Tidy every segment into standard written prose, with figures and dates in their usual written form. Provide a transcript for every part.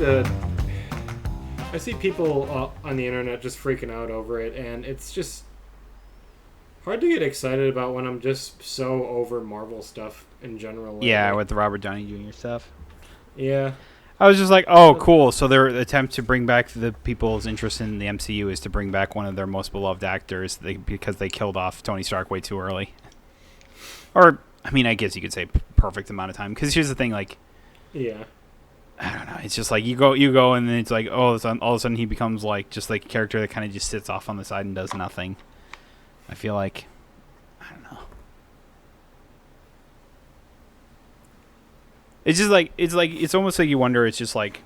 I see people on the internet just freaking out over it, and it's just hard to get excited about when I'm just so over Marvel stuff in general lately. Yeah, with the Robert Downey Jr. stuff. Yeah. I was just like, oh, cool. So their attempt to bring back the people's interest in the MCU is to bring back one of their most beloved actors because they killed off Tony Stark way too early. Or, I mean, I guess you could say perfect amount of time. Because here's the thing, like... Yeah. I don't know. It's just like you go, and then it's like, oh, all of a sudden he becomes like just like a character that kind of just sits off on the side and does nothing. I feel like, I don't know. It's just like it's almost like you wonder. It's just like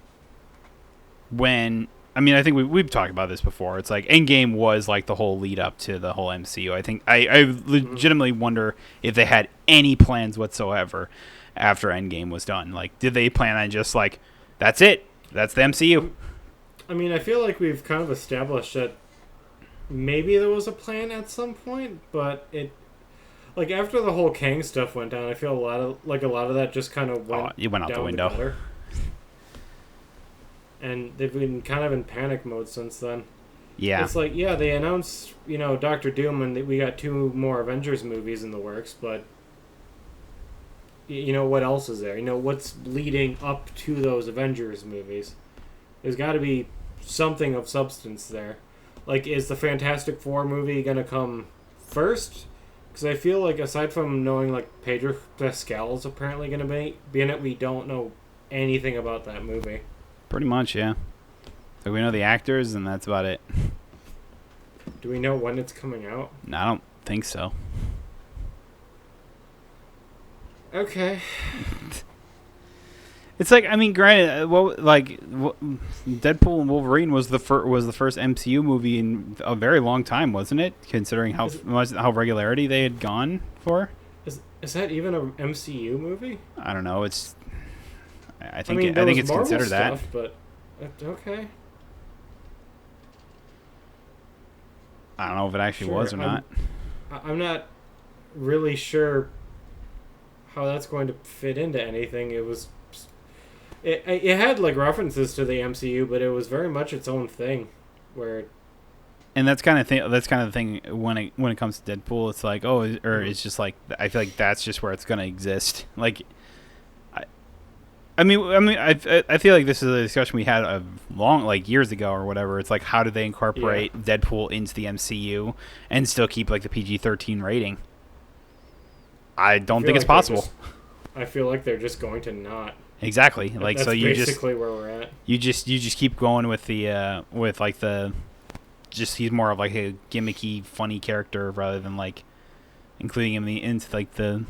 when I mean I think we've talked about this before. It's like Endgame was like the whole lead up to the whole MCU. I think I legitimately wonder if they had any plans whatsoever after Endgame was done. Like, did they plan on just like, that's it, that's the MCU? I mean, I feel like we've kind of established that maybe there was a plan at some point, but it, like, after the whole Kang stuff went down, I feel a lot of that just kind of went out the window. Together. And they've been kind of in panic mode since then. Yeah. It's like, yeah, they announced, Doctor Doom, and we got 2 more Avengers movies in the works, but what else is there? What's leading up to those Avengers movies? There's got to be something of substance there. Like, is the Fantastic Four movie going to come first? Because I feel like, aside from knowing, like, Pedro Pascal is apparently going to be in it, we don't know anything about that movie. Pretty much, yeah. So we know the actors, and that's about it. Do we know when it's coming out? No, I don't think so. Okay. It's like, I mean, granted, Deadpool and Wolverine was the first MCU movie in a very long time, wasn't it? Considering how regularity they had gone for. Is that even an MCU movie? I don't know. I think it's Marvel considered stuff, that. But okay. I don't know if it actually was or not. I'm not really sure how that's going to fit into anything. It had like references to the MCU, but it was very much its own thing. And that's kind of the thing when it comes to Deadpool. It's like, it's just like, I feel like that's just where it's gonna exist. Like, I feel like this is a discussion we had years ago or whatever. It's like, how do they incorporate Deadpool into the MCU and still keep like the PG-13 rating? I don't think it's possible. I feel like they're just going to not. Exactly. Like, that's so you basically where we're at. You just keep going with the he's more of like a gimmicky, funny character rather than like including him into like the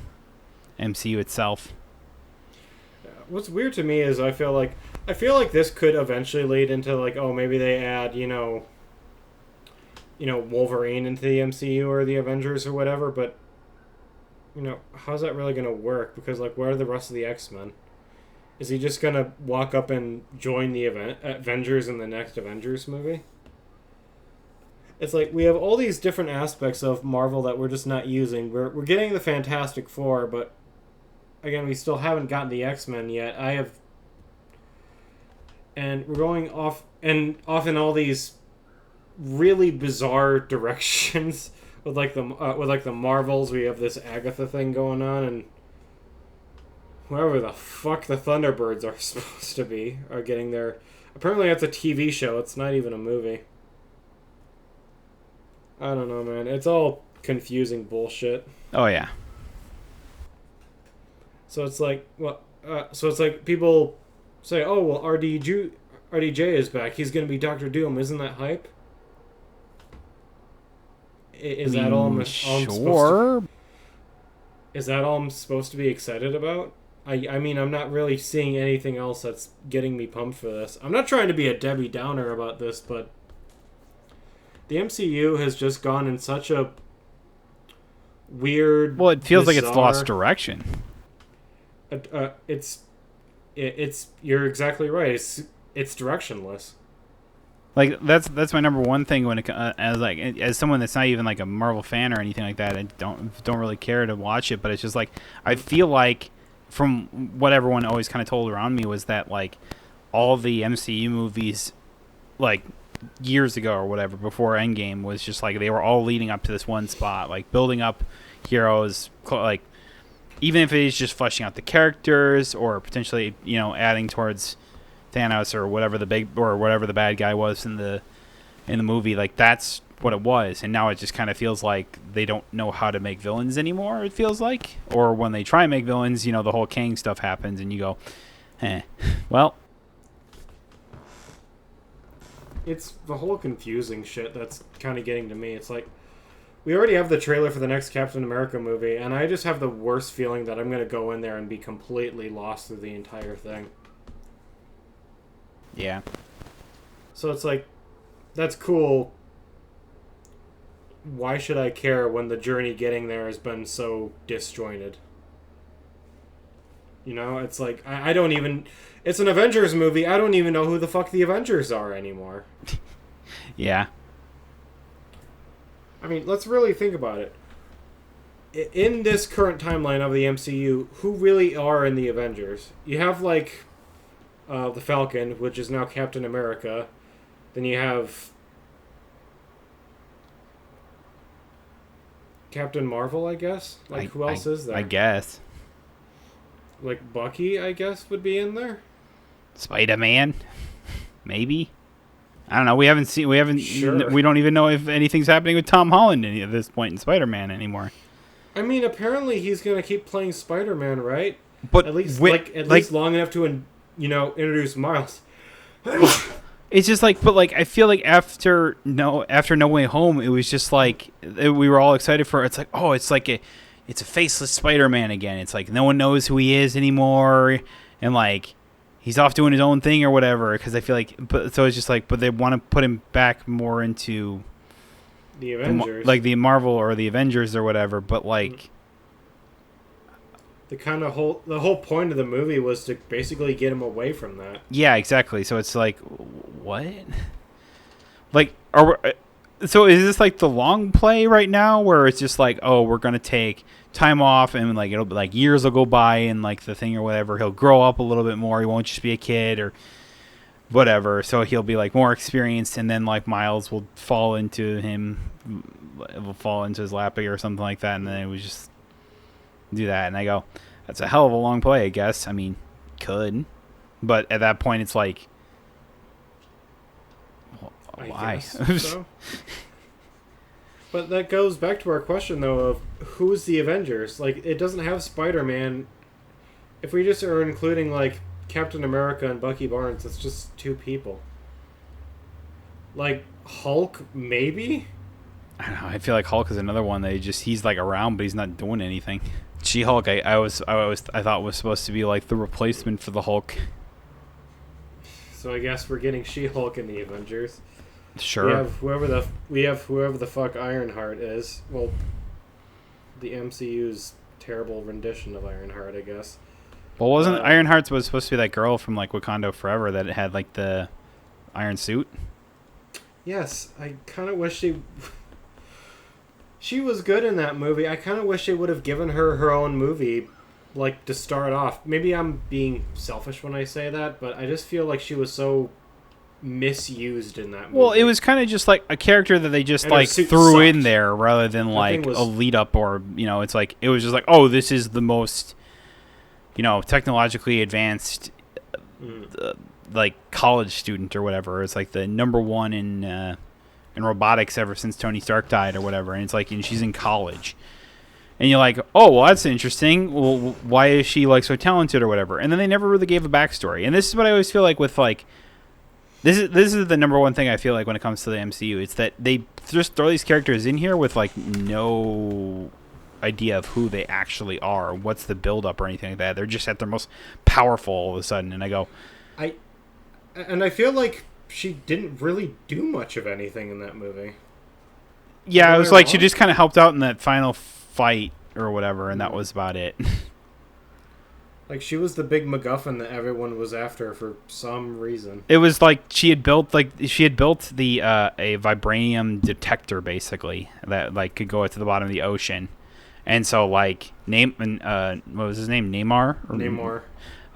MCU itself. What's weird to me is I feel like this could eventually lead into like, oh, maybe they add Wolverine into the MCU or the Avengers or whatever, but how's that really going to work? Because, like, where are the rest of the X-Men? Is he just going to walk up and join the Avengers in the next Avengers movie? It's like, we have all these different aspects of Marvel that we're just not using. We're getting the Fantastic Four, but, again, we still haven't gotten the X-Men yet. And we're going off in all these really bizarre directions. With the Marvels, we have this Agatha thing going on, and whoever the fuck the Thunderbirds are supposed to be are getting their. Apparently, it's a TV show. It's not even a movie. I don't know, man. It's all confusing bullshit. Oh yeah. So it's like people say, "Oh well, RDJ is back. He's gonna be Doctor Doom. Isn't that hype?" Is that all I'm supposed to be excited about? I mean, I'm not really seeing anything else that's getting me pumped for this. I'm not trying to be a Debbie Downer about this, but the MCU has just gone in such a weird. Well, it feels like it's lost direction. It's you're exactly right. It's directionless. Like that's my number one thing when it as someone that's not even like a Marvel fan or anything like that. I don't really care to watch it, but it's just like I feel like from what everyone always kind of told around me was that like all the MCU movies, like years ago or whatever, before Endgame, was just like they were all leading up to this one spot, like building up heroes, like even if it is just fleshing out the characters or potentially adding towards Thanos or whatever the bad guy was in the movie, like that's what it was. And now it just kind of feels like they don't know how to make villains anymore, it feels like. Or when they try and make villains, the whole Kang stuff happens and you go, well, it's the whole confusing shit that's kind of getting to me. It's like, we already have the trailer for the next Captain America movie, and I just have the worst feeling that I'm going to go in there and be completely lost through the entire thing. Yeah. So it's like, that's cool. Why should I care when the journey getting there has been so disjointed? It's like, I don't even... It's an Avengers movie. I don't even know who the fuck the Avengers are anymore. Yeah. I mean, let's really think about it. In this current timeline of the MCU, who really are in the Avengers? You have, like, the Falcon, which is now Captain America. Then you have Captain Marvel, I guess? Like, who else is there? I guess. Like, Bucky, I guess, would be in there? Spider-Man? Maybe? I don't know. We haven't. Sure. We don't even know if anything's happening with Tom Holland at this point in Spider-Man anymore. I mean, apparently he's going to keep playing Spider-Man, right? But at least least long enough to introduce Miles. It's just like, but like I feel like after No Way Home, it was just like we were all excited for. It's like, oh, it's a faceless Spider-Man again. It's like no one knows who he is anymore, and like he's off doing his own thing or whatever. Because I feel like, so it's just like, but they want to put him back more into the Avengers, like the Marvel or the Avengers or whatever. But like. The whole point of the movie was to basically get him away from that. Yeah, exactly. So it's like, what? Like, so is this like the long play right now, where it's just like, oh, we're gonna take time off and like it'll be like years will go by and like the thing or whatever, he'll grow up a little bit more. He won't just be a kid or whatever. So he'll be like more experienced, and then like Miles will fall into his lap or something like that, and then it was just. Do that, and I go, that's a hell of a long play, I guess. I mean, could, but at that point, it's like, why? So. But that goes back to our question, though, of who's the Avengers? Like, it doesn't have Spider-Man. If we just are including like Captain America and Bucky Barnes, it's just two people. Like Hulk, maybe. I don't know. I feel like Hulk is another one that he's like around, but he's not doing anything. She-Hulk, I thought was supposed to be like the replacement for the Hulk. So I guess we're getting She-Hulk in the Avengers. Sure. We have whoever the fuck Ironheart is. Well, the MCU's terrible rendition of Ironheart, I guess. Well, wasn't Ironheart was supposed to be that girl from like Wakanda Forever that had like the iron suit? Yes, I kind of wish she was good in that movie. I kind of wish they would have given her own movie, like, to start off. Maybe I'm being selfish when I say that, but I just feel like she was so misused in that movie. Well, it was kind of just like a character that they just like threw in there rather than like a lead up or, it's like, it was just like, oh, this is the most, technologically advanced, like college student or whatever. It's like the number one in robotics ever since Tony Stark died or whatever, and it's like, and she's in college, and you're like, oh, well, that's interesting. Well, why is she like so talented or whatever? And then they never really gave a backstory. And this is what I always feel like with like, this is the number one thing I feel like when it comes to the MCU. It's that they just throw these characters in here with like no idea of who they actually are, what's the build up or anything like that. They're just at their most powerful all of a sudden, and I go, I feel like she didn't really do much of anything in that movie. Yeah, it was like she just kind of helped out in that final fight or whatever, and that was about it. Like, she was the big MacGuffin that everyone was after for some reason. It was like she had built the a vibranium detector basically that like could go to the bottom of the ocean, and so like what was his name, Namor?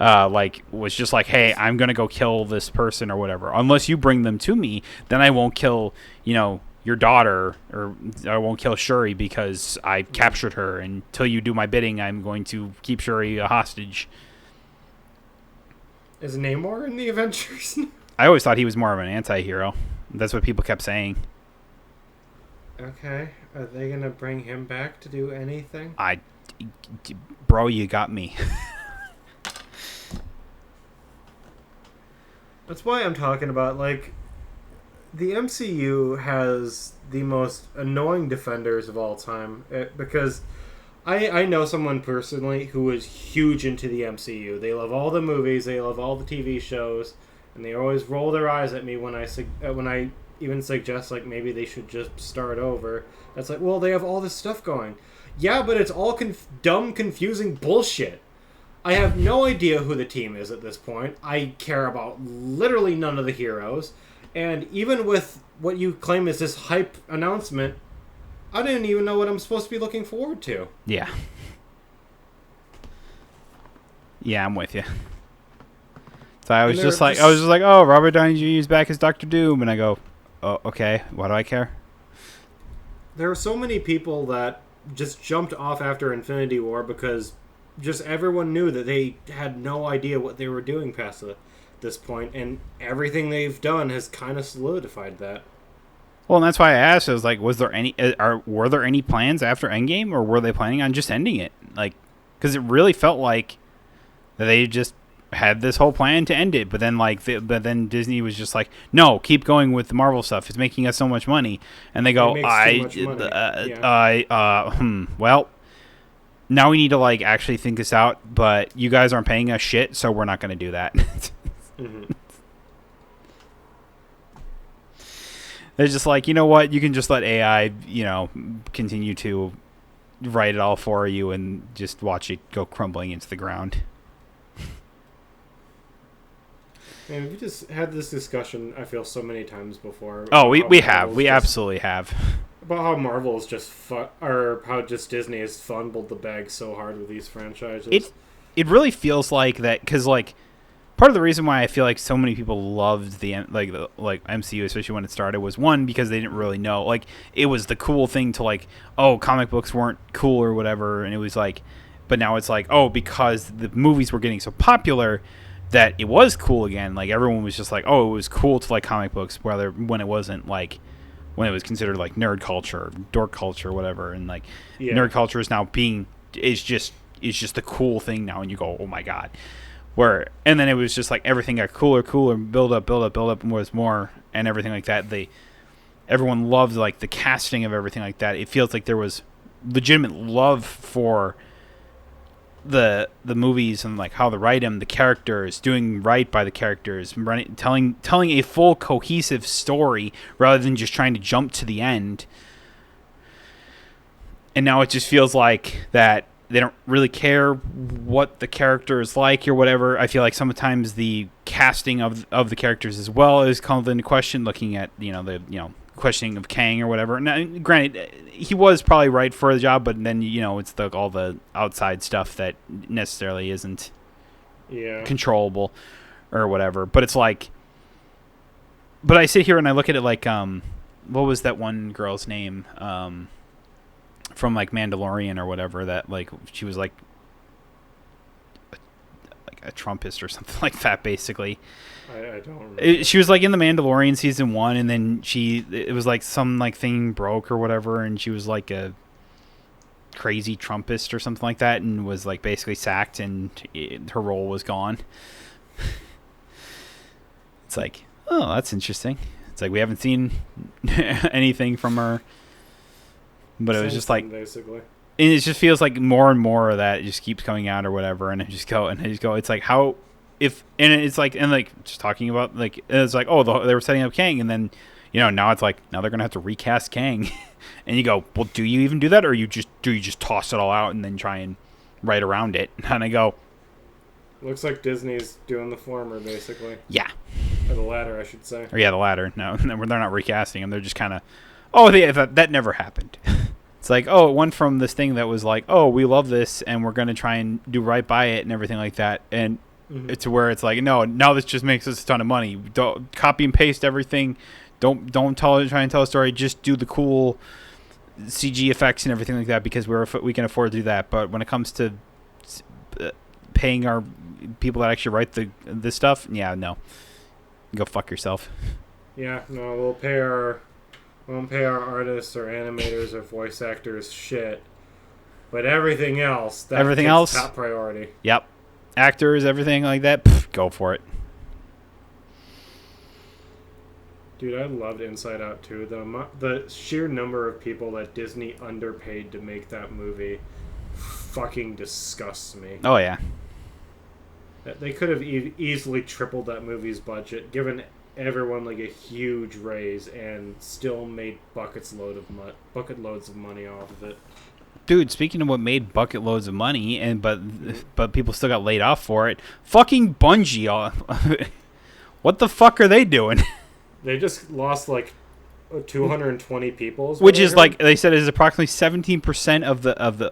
like was just like, hey, I'm gonna go kill this person or whatever. Unless you bring them to me, then I won't kill, your daughter, or I won't kill Shuri because I captured her. And until you do my bidding, I'm going to keep Shuri a hostage. Is Namor in the Avengers? I always thought he was more of an anti-hero. That's what people kept saying. Okay, are they gonna bring him back to do anything? Bro, you got me. That's why I'm talking about, like, the MCU has the most annoying defenders of all time. Because I know someone personally who is huge into the MCU. They love all the movies, they love all the TV shows, and they always roll their eyes at me when I even suggest, like, maybe they should just start over. That's like, well, they have all this stuff going. Yeah, but it's all dumb, confusing bullshit. I have no idea who the team is at this point. I care about literally none of the heroes. And even with what you claim is this hype announcement, I didn't even know what I'm supposed to be looking forward to. Yeah. Yeah, I'm with you. So I was just like, oh, Robert Downey Jr. is back as Doctor Doom. And I go, oh, okay, why do I care? There are so many people that just jumped off after Infinity War because just everyone knew that they had no idea what they were doing past this point, and everything they've done has kind of solidified that. Well, and that's why I asked. I was like, were there any plans after Endgame, or were they planning on just ending it? Like, because it really felt like they just had this whole plan to end it, but then Disney was just like, no, keep going with the Marvel stuff. It's making us so much money, and they go, well. Now we need to, like, actually think this out, but you guys aren't paying us shit, so we're not going to do that. Mm-hmm. They're just like, you know what? You can just let AI, continue to write it all for you and just watch it go crumbling into the ground. Man, we just had this discussion, I feel, so many times before. Oh, we have. We absolutely have. About how Marvel's just or how just Disney has fumbled the bag so hard with these franchises. It really feels like that, because, like, part of the reason why I feel like so many people loved the MCU, especially when it started, was one, because they didn't really know, like, it was the cool thing to, like, oh, comic books weren't cool or whatever, and it was like, but now it's like, oh, because the movies were getting so popular that it was cool again. Like, everyone was just like, oh, it was cool to like comic books, when it wasn't like, when it was considered like nerd culture, dork culture, whatever, and like nerd culture is now is just the cool thing now, and you go, oh my god. And then it was just like everything got cooler, build up, and was more, and everything like that. Everyone loved like the casting of everything like that. It feels like there was legitimate love for the movies and like how to write them, the characters, doing right by the characters, telling a full cohesive story rather than just trying to jump to the end. And now it just feels like that they don't really care what the character is like or whatever. I feel like sometimes the casting of the characters as well is called into question, looking at questioning of Kang or whatever. Now, granted, he was probably right for the job, but then it's all the outside stuff that necessarily isn't controllable or whatever. But it's like, but I sit here and I look at it like, what was that one girl's name from like Mandalorian or whatever, that like she was like a Trumpist or something like that, basically. I don't remember. She was like in the Mandalorian season 1, and then it was like some like thing broke or whatever, and she was like a crazy Trumpist or something like that, and was like basically sacked, and her role was gone. It's like, oh, that's interesting. It's like we haven't seen anything from her, but it was just like, basically. And it just feels like more and more of that just keeps coming out or whatever, and I just go, it's like, how, it's like just talking about, like, it's like, oh, they were setting up Kang, and then, now it's like, now they're going to have to recast Kang. And you go, well, do you even do that, or do you just toss it all out and then try and write around it? And I go, looks like Disney's doing the former, basically. Yeah. Or the latter, I should say. Or yeah, the latter. No, they're not recasting them. They're just kind of, oh, that never happened. It's like, oh, it went from this thing that was like, oh, we love this, and we're going to try and do right by it and everything like that. And Mm-hmm. It's where it's like, no, now this just makes us a ton of money. Don't copy and paste everything. Don't try and tell a story. Just do the cool CG effects and everything like that because we can afford to do that. But when it comes to paying our people that actually write this stuff, yeah, no, go fuck yourself. Yeah, no, we won't pay our artists or animators or voice actors shit. But everything else, top priority. Yep. Actors, everything like that, go for it. Dude, I loved Inside Out 2. The sheer number of people that Disney underpaid to make that movie fucking disgusts me. Oh, yeah. They could have easily tripled that movie's budget, given everyone like a huge raise, and still made bucket loads of money off of it. Dude, speaking of what made bucket loads of money, but people still got laid off for it, fucking Bungie. What the fuck are they doing? They just lost like 220 people, which is like they said is approximately 17%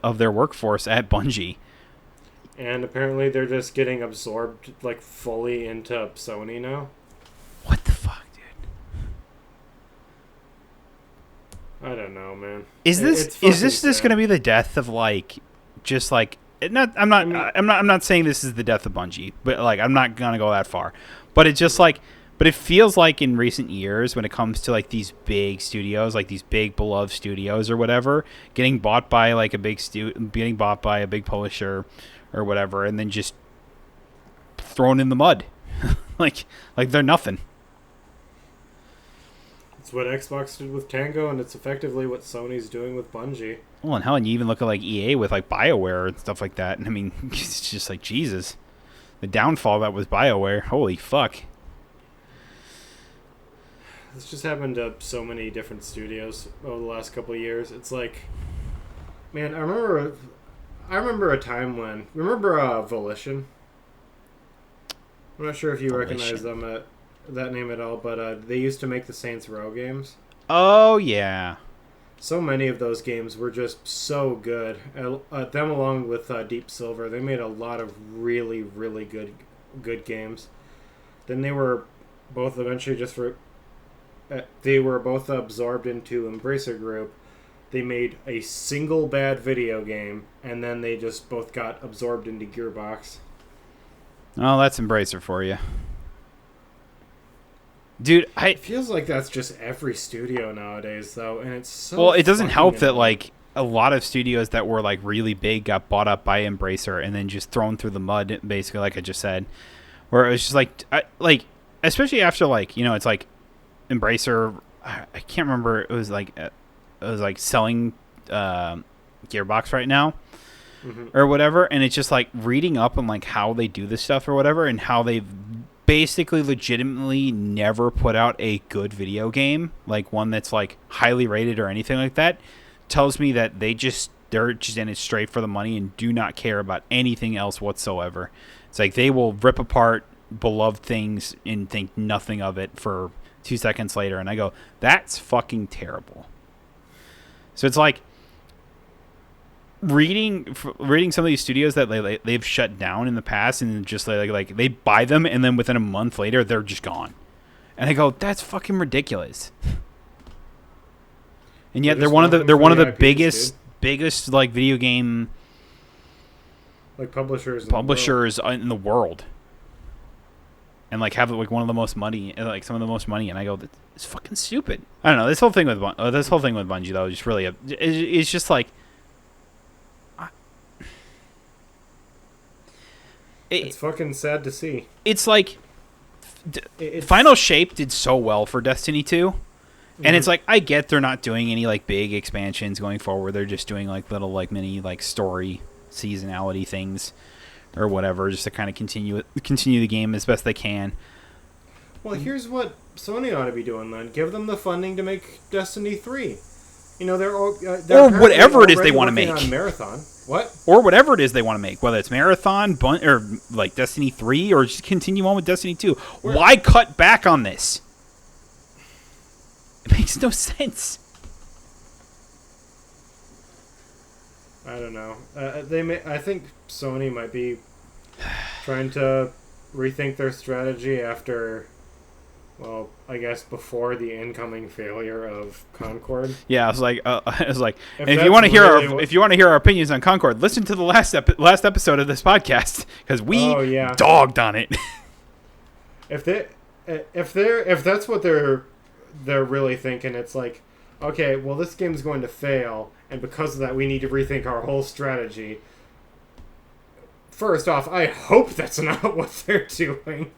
of their workforce at Bungie. And apparently they're just getting absorbed like fully into Sony now. What the fuck, dude? I don't know, man. Is this going to be the death of like just like I'm not saying this is the death of Bungie, but like I'm not going to go that far. But it's just like but it feels like in recent years when it comes to like these big studios, like these big beloved studios or whatever, getting bought by like a big publisher or whatever, and then just thrown in the mud, like they're nothing. It's what Xbox did with Tango, and it's effectively what Sony's doing with Bungie. Well, and hell, and you even look at like EA with like BioWare and stuff like that, and I mean, it's just like Jesus, the downfall that was BioWare. Holy fuck! This just happened to so many different studios over the last couple of years. It's like, man, I remember a time when... Remember Volition? I'm not sure if you recognize them that name at all, but they used to make the Saints Row games. Oh, yeah. So many of those games were just so good. Them along with Deep Silver, they made a lot of really, really good games. Then they were both eventually they were both absorbed into Embracer Group. They made a single bad video game, and then they just both got absorbed into Gearbox. Oh, that's Embracer for you. Dude, it feels like that's just every studio nowadays, though, and it's so... Well, it doesn't help that, like, a lot of studios that were, like, really big got bought up by Embracer and then just thrown through the mud, basically, like I just said. Where it was just, like, especially after, like, you know, it's like Embracer... I can't remember. It was like selling Gearbox right now, or whatever, and it's just like reading up on like how they do this stuff or whatever, and how they've basically legitimately never put out a good video game, like one that's like highly rated or anything like that, tells me that they're just in it straight for the money and do not care about anything else whatsoever. It's like they will rip apart beloved things and think nothing of it for 2 seconds later, and I go, that's fucking terrible. So it's like reading some of these studios that they've shut down in the past, and just like they buy them, and then within a month later they're just gone, and I go, that's fucking ridiculous. And yet they're one of the biggest like video game like publishers in the world. And like have like one of the most money, like some of the most money, and I go, it's fucking stupid. I don't know. This whole thing with Bungie though, just really, it's just like, it's fucking sad to see. It's like, Final Shape did so well for Destiny 2, and it's like I get they're not doing any like big expansions going forward. They're just doing like little like mini like story seasonality things. Or whatever, just to kind of continue the game as best they can. Well, here's what Sony ought to be doing then: give them the funding to make Destiny 3. You know, they're or whatever it is they want to make. On Marathon, what? Or whatever it is they want to make, whether it's Marathon, or like Destiny 3, or just continue on with Destiny 2. Why cut back on this? It makes no sense. I don't know. I think Sony might be trying to rethink their strategy after, well, I guess before the incoming failure of Concord. Yeah, I was like, If and if that's you want to hear really if you want to hear our opinions on Concord, listen to the last episode of this podcast because we dogged on it. if that's what they're really thinking, it's like, okay, well, this game's going to fail, and because of that, we need to rethink our whole strategy. First off, I hope that's not what they're doing.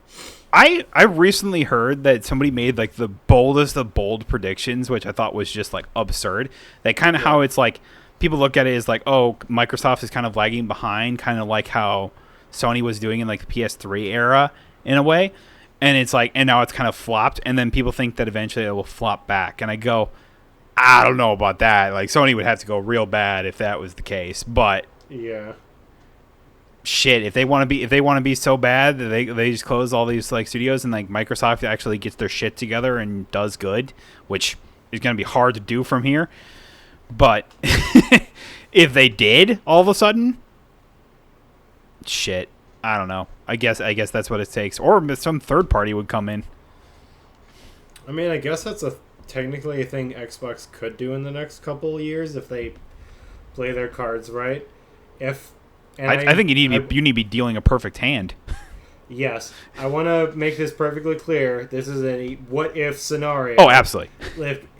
I recently heard that somebody made like the boldest of bold predictions, which I thought was just like absurd. That kind of how it's like people look at it as like, oh, Microsoft is kind of lagging behind, kind of like how Sony was doing in like the PS3 era in a way. And it's like, and now it's kind of flopped, and then people think that eventually it will flop back. And I go, I don't know about that. Like Sony would have to go real bad if that was the case. But yeah, shit, if they want to be so bad that they just close all these like studios and like Microsoft actually gets their shit together and does good, which is going to be hard to do from here. But if they did all of a sudden, shit, I don't know. I guess that's what it takes, or some third party would come in. I mean, I guess that's technically a thing Xbox could do in the next couple of years if they play their cards right. I think you need to be dealing a perfect hand. Yes, I want to make this perfectly clear. This is a what-if scenario. Oh, absolutely.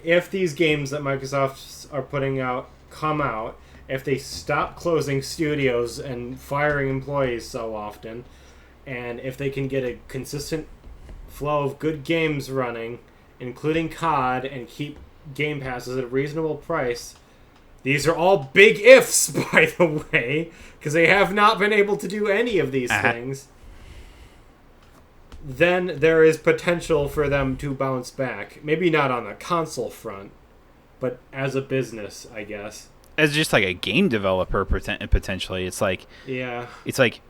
If these games that Microsoft are putting out come out, if they stop closing studios and firing employees so often, and if they can get a consistent flow of good games running, including COD, and keep Game Passes at a reasonable price, these are all big ifs, by the way, because they have not been able to do any of these things. Then there is potential for them to bounce back. Maybe not on the console front, but as a business, I guess. As just like a game developer, potentially, it's like, yeah, it's like,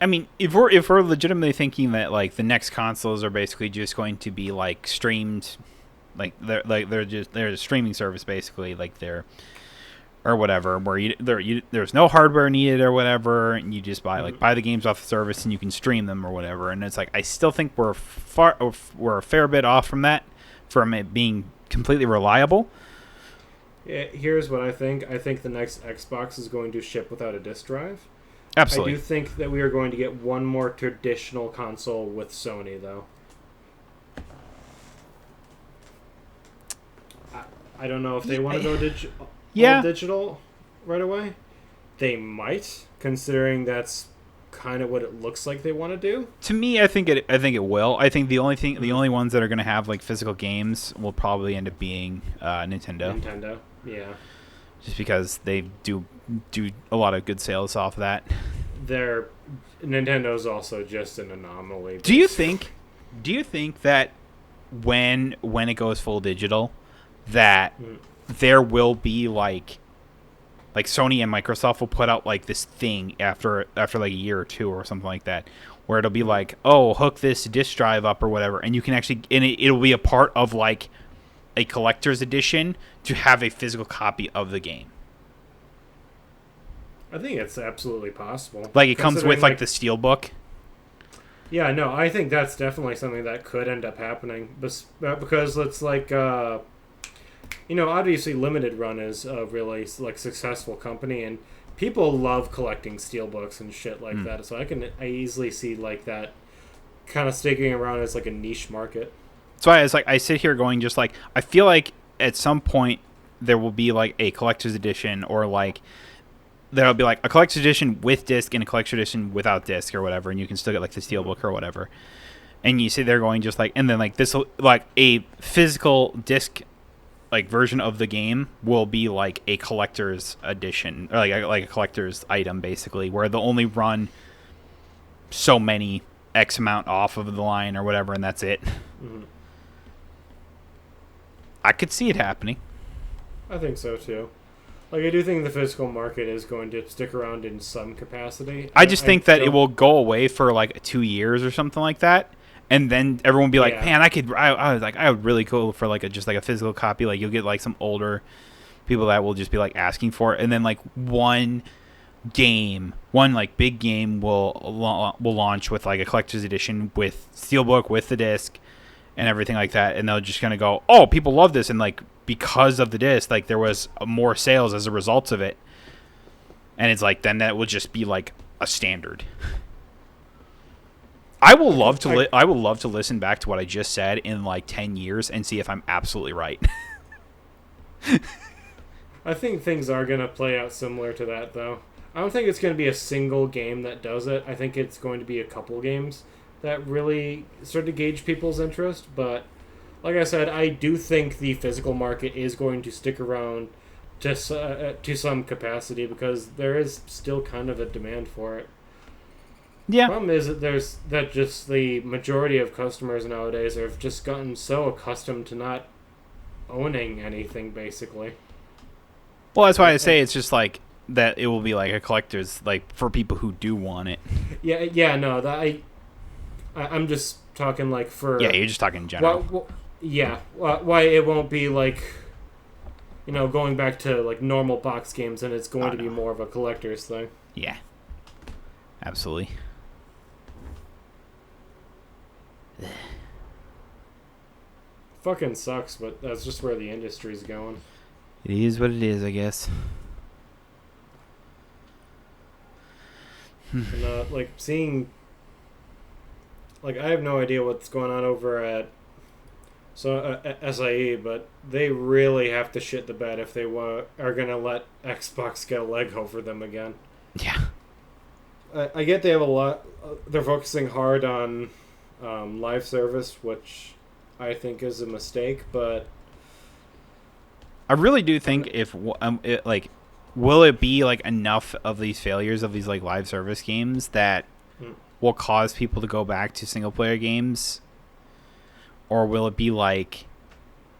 I mean, if we're legitimately thinking that like the next consoles are basically just going to be like streamed, they're a streaming service basically, like they're or whatever, where there's no hardware needed or whatever, and you just buy the games off the service and you can stream them or whatever. And it's like I still think we're a fair bit off from that, from it being completely reliable. Yeah, here's what I think. I think the next Xbox is going to ship without a disc drive. Absolutely. I do think that we are going to get one more traditional console with Sony, though. I don't know if they want to go digital right away. They might, considering that's kind of what it looks like they want to do. To me, I think it will. I think the only ones that are going to have like physical games will probably end up being Nintendo. Nintendo, yeah. Just because they do a lot of good sales off of that. Nintendo's also just an anomaly. Do you think that when it goes full digital, that there will be like Sony and Microsoft will put out like this thing after like a year or two or something like that, where it'll be like, oh, hook this disc drive up or whatever, and you can actually, and it'll be a part of like a collector's edition to have a physical copy of the game. I think it's absolutely possible. Like it comes with like the steelbook. Yeah, no, I think that's definitely something that could end up happening, because it's like, obviously Limited Run is a really like successful company, and people love collecting steelbooks and shit like that. So I easily see like that kind of sticking around as like a niche market. So I sit here going just like, I feel like at some point there will be like a collector's edition, or like there'll be like a collector's edition with disc and a collector's edition without disc or whatever, and you can still get like the steelbook or whatever. And you see they're going just like, and then like this like a physical disc like version of the game will be like a collector's edition, or like a collector's item basically, where they'll only run so many X amount off of the line or whatever, and that's it. Mm-hmm. I could see it happening. I think so too. Like I do think the physical market is going to stick around in some capacity. I just think that it will go away for like 2 years or something like that. And then everyone will be like, man, I would really go for like just like a physical copy. Like you'll get like some older people that will just be like asking for it. And then like one big game will launch with like a collector's edition with steelbook with the disc and everything like that, and they're just gonna go, oh, people love this, and like because of the disc, like there was more sales as a result of it, and it's like then that will just be like a standard. I will love to listen back to what I just said in like 10 years and see if I'm absolutely right. I think things are going to play out similar to that, though. I don't think it's going to be a single game that does it. I think it's going to be a couple games that really start to gauge people's interest. But like I said, I do think the physical market is going to stick around to some capacity because there is still kind of a demand for it. Yeah. The problem is that just the majority of customers nowadays have just gotten so accustomed to not owning anything, basically. Well, that's why I say it's just like that. It will be like a collector's, like for people who do want it. Yeah, no, that I'm just talking like for. Yeah, you're just talking in general. Why it won't be like, going back to like normal box games, and it's going to be more of a collector's thing. Yeah, absolutely. Fucking sucks, but that's just where the industry's going. It is what it is, I guess. And like seeing, like I have no idea what's going on over at SIE, but they really have to shit the bed if they are gonna let Xbox get a leg over them again. Yeah. I get they have a lot. They're focusing hard on live service, which I think is a mistake, but I really do think will it be like enough of these failures of these like live service games that will cause people to go back to single player games, or will it be like?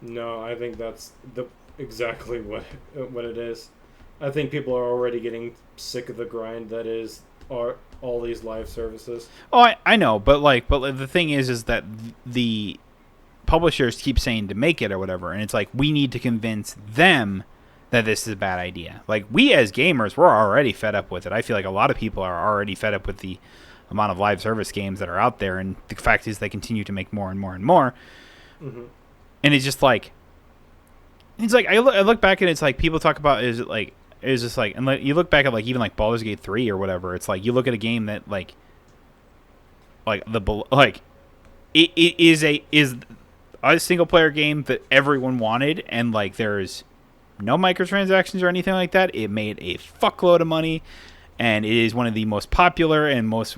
No, I think that's exactly what it is. I think people are already getting sick of the grind that is all these live services. Oh, I know, but the thing is that the publishers keep saying to make it or whatever, and it's like we need to convince them that this is a bad idea. Like we as gamers, we're already fed up with it. I feel like a lot of people are already fed up with the amount of live service games that are out there, and the fact is they continue to make more and more and more. Mm-hmm. And it's just like I look back and it's like people talk about and you look back at like even like Baldur's Gate 3 or whatever. It's like you look at a game that it is a single player game that everyone wanted, and like there's no microtransactions or anything like that. It made a fuckload of money, and it is one of the most popular and most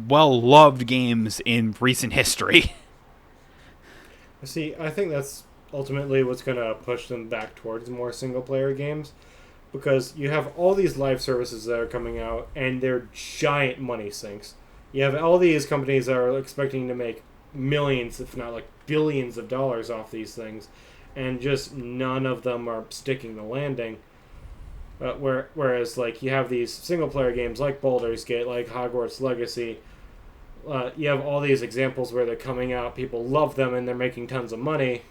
well-loved games in recent history. See, I think that's ultimately what's going to push them back towards more single-player games, because you have all these live services that are coming out, and they're giant money sinks. You have all these companies that are expecting to make millions, if not like billions of dollars off these things, and just none of them are sticking the landing. Whereas like you have these single player games like Baldur's Gate, like Hogwarts Legacy, you have all these examples where they're coming out, people love them, and they're making tons of money.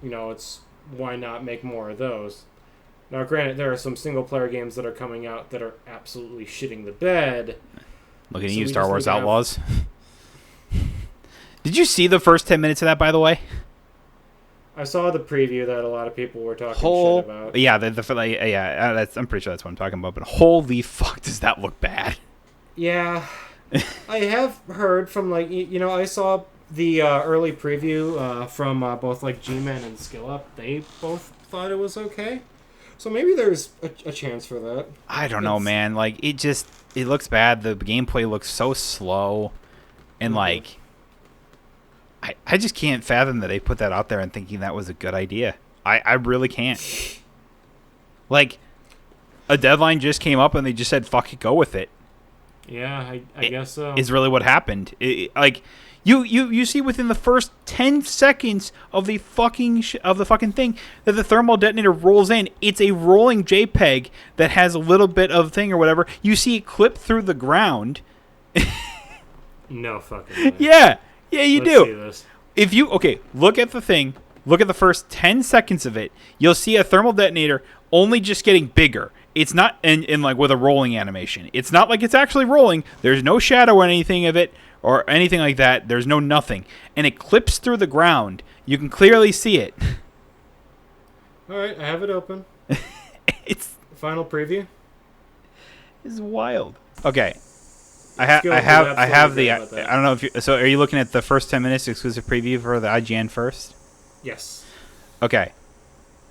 It's why not make more of those? Now, granted, there are some single player games that are coming out that are absolutely shitting the bed. Look at you, Star Wars Outlaws. Did you see the first 10 minutes of that, by the way? I saw the preview that a lot of people were talking shit about. Yeah, I'm pretty sure that's what I'm talking about. But holy fuck, does that look bad? Yeah, I have heard from I saw the early preview from both like G-Man and Skill Up. They both thought it was okay, so maybe there's a chance for that. I don't know, man. Like it looks bad. The gameplay looks so slow, and like. I just can't fathom that they put that out there and thinking that was a good idea. I really can't. Like, a deadline just came up and they just said, fuck it, go with it. Yeah, I guess so. Is really what happened. You see within the first 10 seconds of the fucking thing that the thermal detonator rolls in. It's a rolling JPEG that has a little bit of thing or whatever. You see it clip through the ground. No fucking way. Yeah. Yeah, you Let's do. see this. If you look at the thing, look at the first 10 seconds of it, you'll see a thermal detonator only just getting bigger. it's not in like with a rolling animation. It's not like it's actually rolling. There's no shadow or anything of it or anything like that. There's no nothing, and it clips through the ground. You can clearly see it. All right, I have it open. It's Final preview. It's wild. Okay. I don't know if you. So, are you looking at the first 10 minutes exclusive preview for the IGN first? Yes. Okay.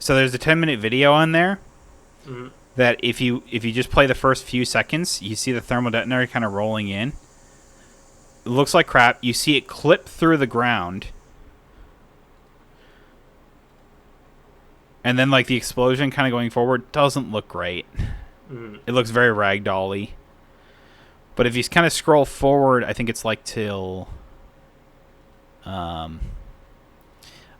So there's a 10-minute video on there that if you just play the first few seconds, you see the thermal detonator kind of rolling in. It looks like crap. You see it clip through the ground, and then like the explosion kind of going forward doesn't look great. It looks very ragdoll-y. But if you kind of scroll forward, I think it's like till.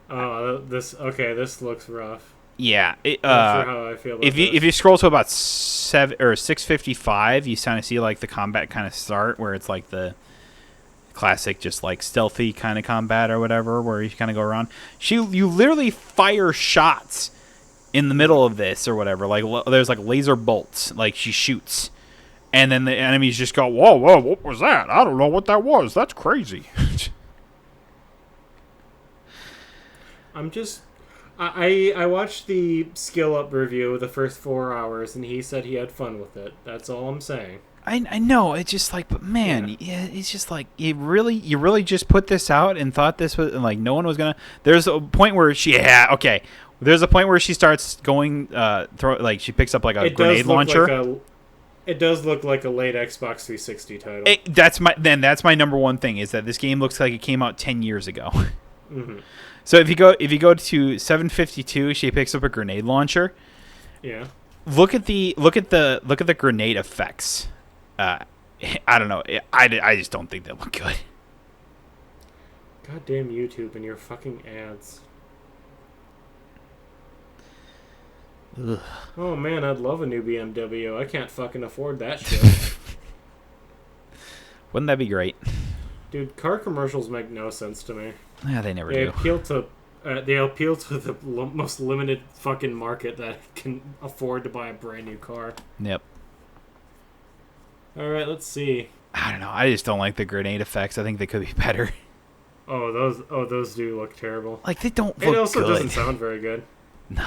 This looks rough. Yeah. Not sure how I feel about if you scroll to about 6:55, you kind of see like the combat kind of start, where it's like the classic, just like stealthy kind of combat or whatever, where you kind of go around. You literally fire shots in the middle of this or whatever. Like there's like laser bolts, like she shoots. And then the enemies just go, whoa, what was that? I don't know what that was. That's crazy. I watched the skill up review of the first 4 hours, and he said he had fun with it. That's all I'm saying. I know. It's just like, but man, yeah, it's just like, you really just put this out and thought this was, like, no one was going to. There's a point where There's a point where she starts going, she picks up like a grenade launcher. It does look like a late Xbox 360 title. That's my number one thing, is that this game looks like it came out 10 years ago. So if you go to 7:52, she picks up a grenade launcher. Yeah. Look at the grenade effects. I don't know. I just don't think they look good. Goddamn YouTube and your fucking ads. Ugh. Oh man, I'd love a new BMW. I can't fucking afford that shit. Wouldn't that be great? Dude, car commercials make no sense to me. Yeah, they never They do. appeal to the most limited fucking market that can afford to buy a brand new car. Yep. All right, let's see. I don't know. I just don't like the grenade effects. I think they could be better. Those do look terrible. Like, they don't look good. It also doesn't sound very good. No.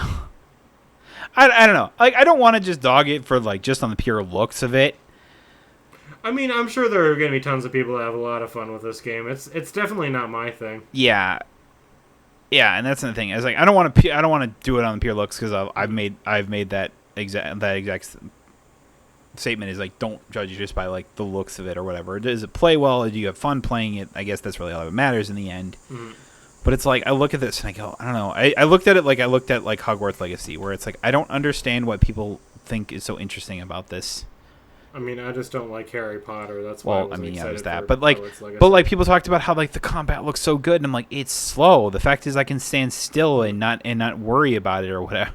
I don't know. Like, I don't want to just dog it for like just on the pure looks of it. I mean, I'm sure there are going to be tons of people that have a lot of fun with this game. It's definitely not my thing. Yeah, and that's the thing. It's like I don't want to do it on the pure looks, because I've made that exact statement, is like, don't judge it just by like the looks of it or whatever. Does it play well? Do you have fun playing it? I guess that's really all that matters in the end. But it's like, I look at this and I go, I don't know. I looked at it like I looked at like Hogwarts Legacy, where it's like, I don't understand what people think is so interesting about this. I mean, I just don't like Harry Potter. That's why I wasn't excited there's that. for But like, Hogwarts Legacy. people talked about how like the combat looks so good, and I'm like, it's slow. The fact is, I can stand still and not worry about it or whatever.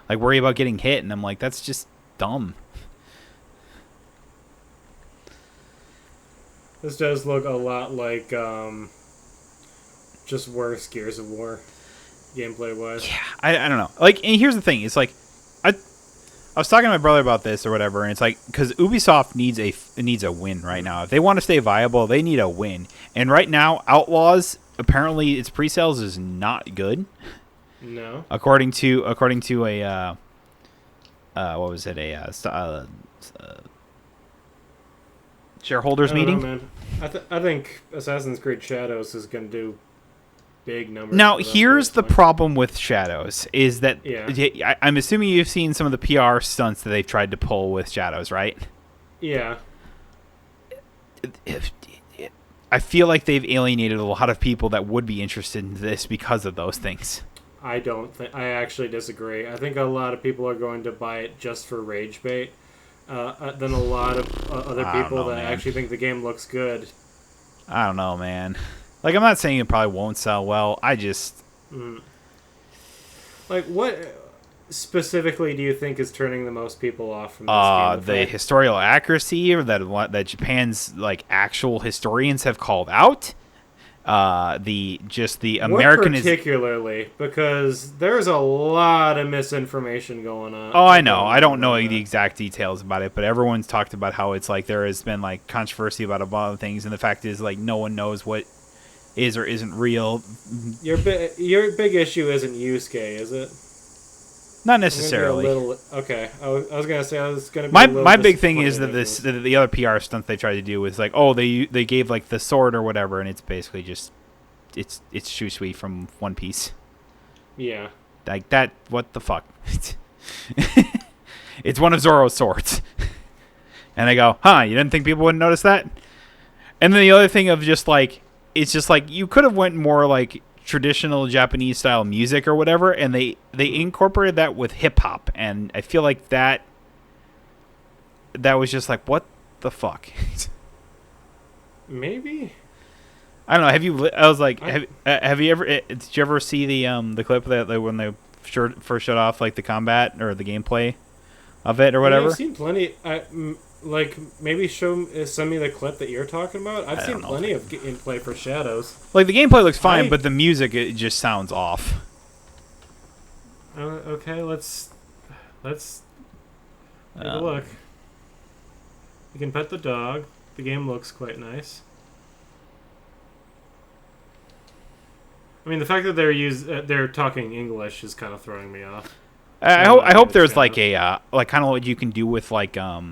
Like, worry about getting hit, and I'm like, that's just dumb. This does look a lot like just worse Gears of War, gameplay wise. Yeah, I don't know. Like, and here's the thing: it's like, I was talking to my brother about this or whatever, and it's like, because Ubisoft needs a win right now. If they want to stay viable, they need a win. And right now, Outlaws, apparently its pre-sales is not good. No. According to a what was it, a shareholders meeting. Know, man. I think Assassin's Creed Shadows is going to do big numbers. Now, here's the problem with Shadows, is that I'm assuming you've seen some of the PR stunts that they've tried to pull with Shadows, right? Yeah. I feel like they've alienated a lot of people that would be interested in this because of those things. I actually disagree. I think a lot of people are going to buy it just for rage bait. Then a lot of other people that actually think the game looks good. I don't know, man. Like, I'm not saying it probably won't sell well. I just... Like, what specifically do you think is turning the most people off from this game? The historical accuracy, or that Japan's like actual historians have called out. the What American is. particularly? Because there's a lot of misinformation going on. Oh, I know. Going I on don't know around the that. exact details about it, but everyone's talked about how it's like there has been like controversy about a lot of things, and the fact is like no one knows what is or isn't real. Your big issue isn't Yusuke, is it? Not I'm gonna be a necessarily. little okay. I was gonna say I was gonna be a little My big thing is disappointed that if it was. the other PR stunt they tried to do was like, oh, they gave like the sword or whatever, and it's basically just it's Shusui from One Piece. Yeah. Like that. What the fuck? It's one of Zoro's swords. And I go, huh? You didn't think people would notice that? And then the other thing of just like, it's just like you could have went more like traditional Japanese style music or whatever, and they incorporated that with hip hop, and I feel like that was just like, what the fuck? Maybe. I don't know. Have you? I was like, I have you ever? Did you ever see the clip that when they first shut off like the combat or the gameplay of it or I mean, whatever? I've seen plenty. Like maybe send me the clip that you're talking about. I've I seen don't know. plenty of gameplay for Shadows. Like the gameplay looks fine, I but the music it just sounds off. Okay, let's take a Um, look. You can pet the dog. The game looks quite nice. I mean, the fact that they're talking English is kind of throwing me off. I hope there's Kind like of. a like kind of what you can do with like what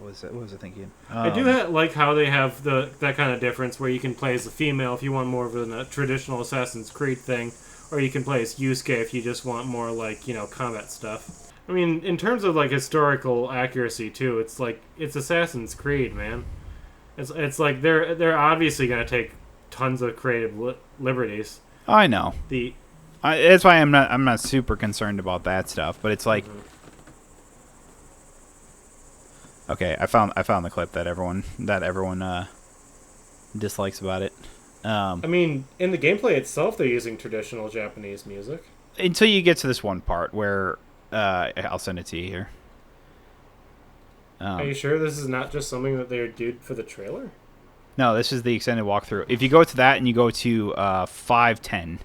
was it? What was I thinking? I do like how they have that kind of difference where you can play as a female if you want more of a traditional Assassin's Creed thing, or you can play as Yusuke if you just want more like combat stuff. I mean, in terms of like historical accuracy too, it's like it's Assassin's Creed, man. It's like they're obviously gonna take tons of creative liberties. I know. The That's why I'm not super concerned about that stuff. But it's like, okay, I found the clip that everyone dislikes about it. I mean, in the gameplay itself, they're using traditional Japanese music. Until you get to this one part where I'll send it to you here. Are you sure this is not just something that they did for the trailer? No, this is the extended walkthrough. If you go to that and you go to 5:10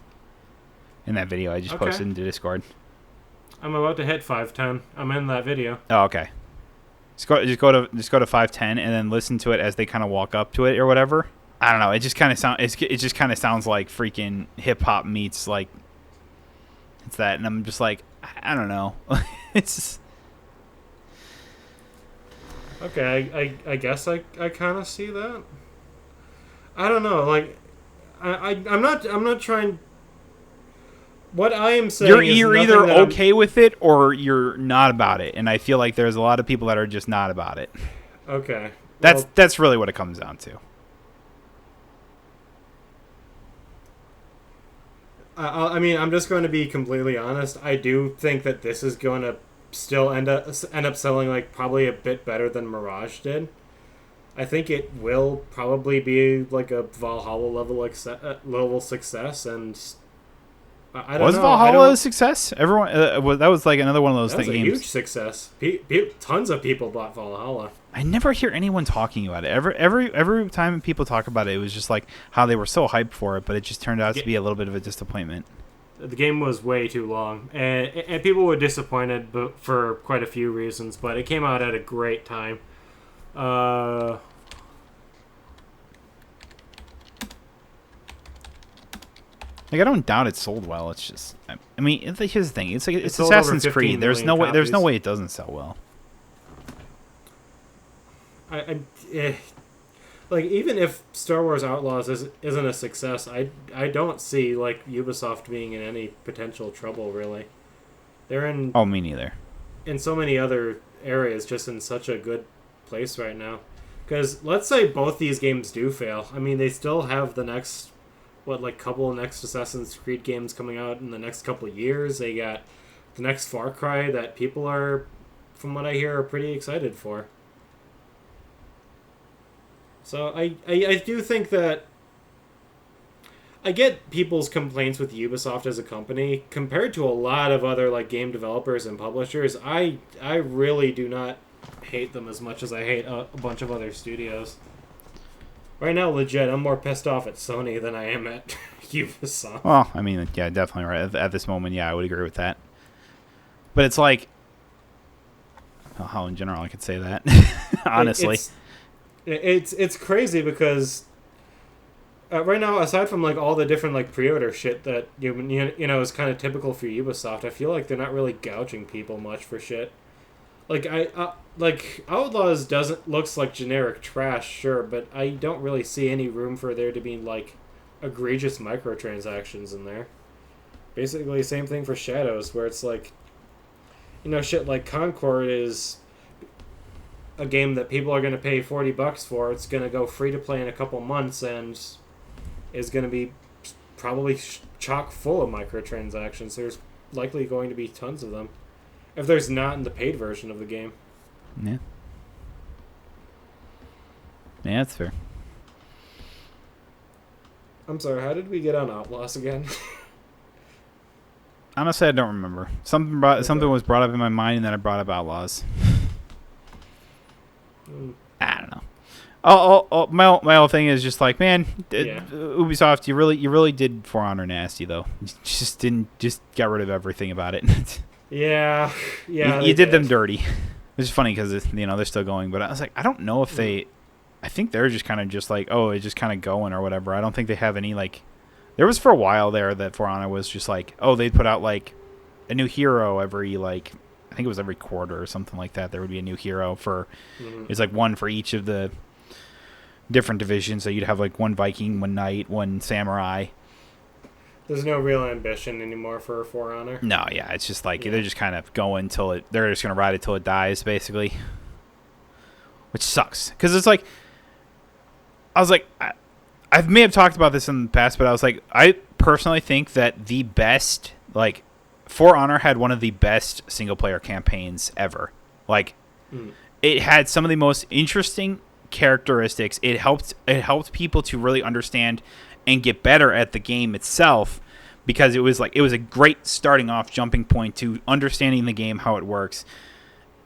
in that video I just posted into Discord. I'm about to hit 5:10. I'm in that video. Oh, okay. Just go to 5:10 and then listen to it as they kind of walk up to it or whatever. I don't know. It just kind of sounds like freaking hip hop meets like it's that, and I'm just like I don't know. It's just, Okay, I guess I kind of see that. I don't know. Like, I'm not trying. What I am saying is you're nothing either that I'm- okay with it or you're not about it, and I feel like there's a lot of people that are just not about it. Okay. That's really what it comes down to. I mean, I'm just going to be completely honest. I do think that this is going to still end up selling like probably a bit better than Mirage did. I think it will probably be like a Valhalla level success, and I don't Was know. Valhalla a success? Everyone that was like another one of those That was a games. huge success. Tons of people bought Valhalla. I never hear anyone talking about it. Every time people talk about it, it was just like how they were so hyped for it, but it just turned out to be a little bit of a disappointment. The game was way too long, and people were disappointed for quite a few reasons, but it came out at a great time. Like I don't doubt it sold well. It's just I mean here's the thing. It's like it's sold over Assassin's 15 Creed. There's no million way copies. it doesn't sell well. Like even if Star Wars Outlaws isn't a success, I don't see like Ubisoft being in any potential trouble really. They're Oh, me neither. in so many other areas, just in such a good place right now. Because let's say both these games do fail. I mean, they still have the next couple of next Assassin's Creed games coming out in the next couple of years. They got the next Far Cry that people are, from what I hear, are pretty excited for. So I do think that I get people's complaints with Ubisoft as a company compared to a lot of other like game developers and publishers. I really do not hate them as much as I hate a bunch of other studios Right now, legit, I'm more pissed off at Sony than I am at Ubisoft. Well, I mean, yeah, definitely right. At this moment, yeah, I would agree with that. But it's like, well, how in general I could say that, honestly. It's crazy because right now, aside from like all the different like pre-order shit that you know is kind of typical for Ubisoft, I feel like they're not really gouging people much for shit. Like like Outlaws doesn't looks like generic trash, sure, but I don't really see any room for there to be like egregious microtransactions in there. Basically, same thing for Shadows, where it's like, you know, shit like Concord is a game that people are going to pay $40 for. It's going to go free to play in a couple months and is going to be probably chock full of microtransactions. There's likely going to be tons of them. If there's not in the paid version of the game. Yeah. Yeah, that's fair. I'm sorry, how did we get on Outlaws again? Honestly, I don't remember. Something was brought up in my mind, and then I brought up Outlaws. I don't know. My whole thing is just like, man, Ubisoft, you really did For Honor nasty though. You just got rid of everything about it. Yeah. You did them dirty. It's funny because they're still going, but I was like, I don't know if they. I think they're just kind of just like, oh, it's just kind of going or whatever. I don't think they have any like. There was for a while there that For Honor was just like, oh, they'd put out like a new hero every like. I think it was every quarter or something like that. There would be a new hero for. It's like one for each of the different divisions. So you'd have like one Viking, one Knight, one Samurai. There's no real ambition anymore for Honor. No, yeah, it's just like they're just kind of going till it. They're just gonna ride it till it dies, basically. Which sucks because it's like, I was like, I may have talked about this in the past, but I was like, I personally think that the best like. For Honor had one of the best single-player campaigns ever. Like, it had some of the most interesting characteristics. It helped people to really understand and get better at the game itself because it was a great starting off jumping point to understanding the game, how it works,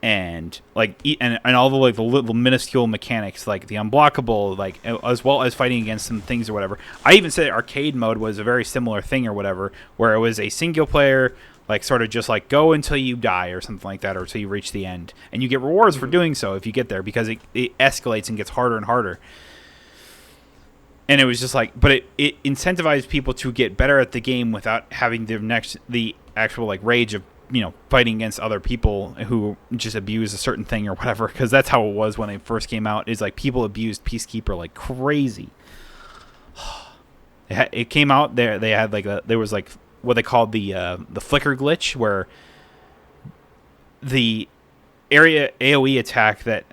and like and all the like the little minuscule mechanics like the unblockable, like as well as fighting against some things or whatever. I even said arcade mode was a very similar thing or whatever, where it was a single player. Like, sort of just, like, go until you die or something like that, or until you reach the end. And you get rewards for doing so if you get there, because it escalates and gets harder and harder. And it was just like, but it incentivized people to get better at the game without having the actual, like, rage of, fighting against other people who just abuse a certain thing or whatever. Because that's how it was when they first came out, is like, people abused Peacekeeper like crazy. It came out there, they had, like, there was, like, what they called the flicker glitch, where the area AOE attack that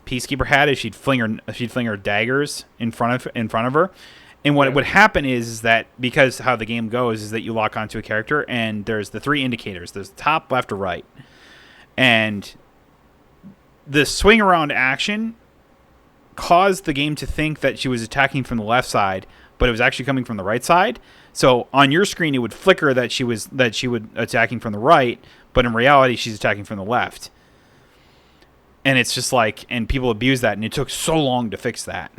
Peacekeeper had is she'd fling her daggers in front of her, and what would happen is that because how the game goes is that you lock onto a character and there's the three indicators: there's top, left, or right, and the swing around action caused the game to think that she was attacking from the left side, but it was actually coming from the right side. So on your screen, it would flicker that she would attacking from the right, but in reality, she's attacking from the left. And it's just like, and people abuse that, and it took so long to fix that.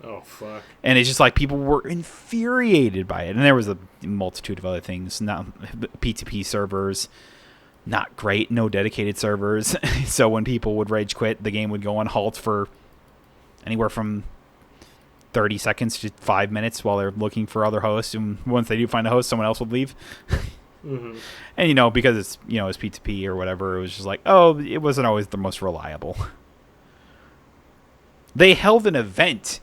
Oh fuck! And it's just like people were infuriated by it, and there was a multitude of other things. Not P2P servers, not great, no dedicated servers. So when people would rage quit, the game would go on halt for anywhere from 30 seconds to 5 minutes while they're looking for other hosts, and once they do find a host, someone else would leave. And because it's it's P2P or whatever, it was just like, oh, it wasn't always the most reliable. They held an event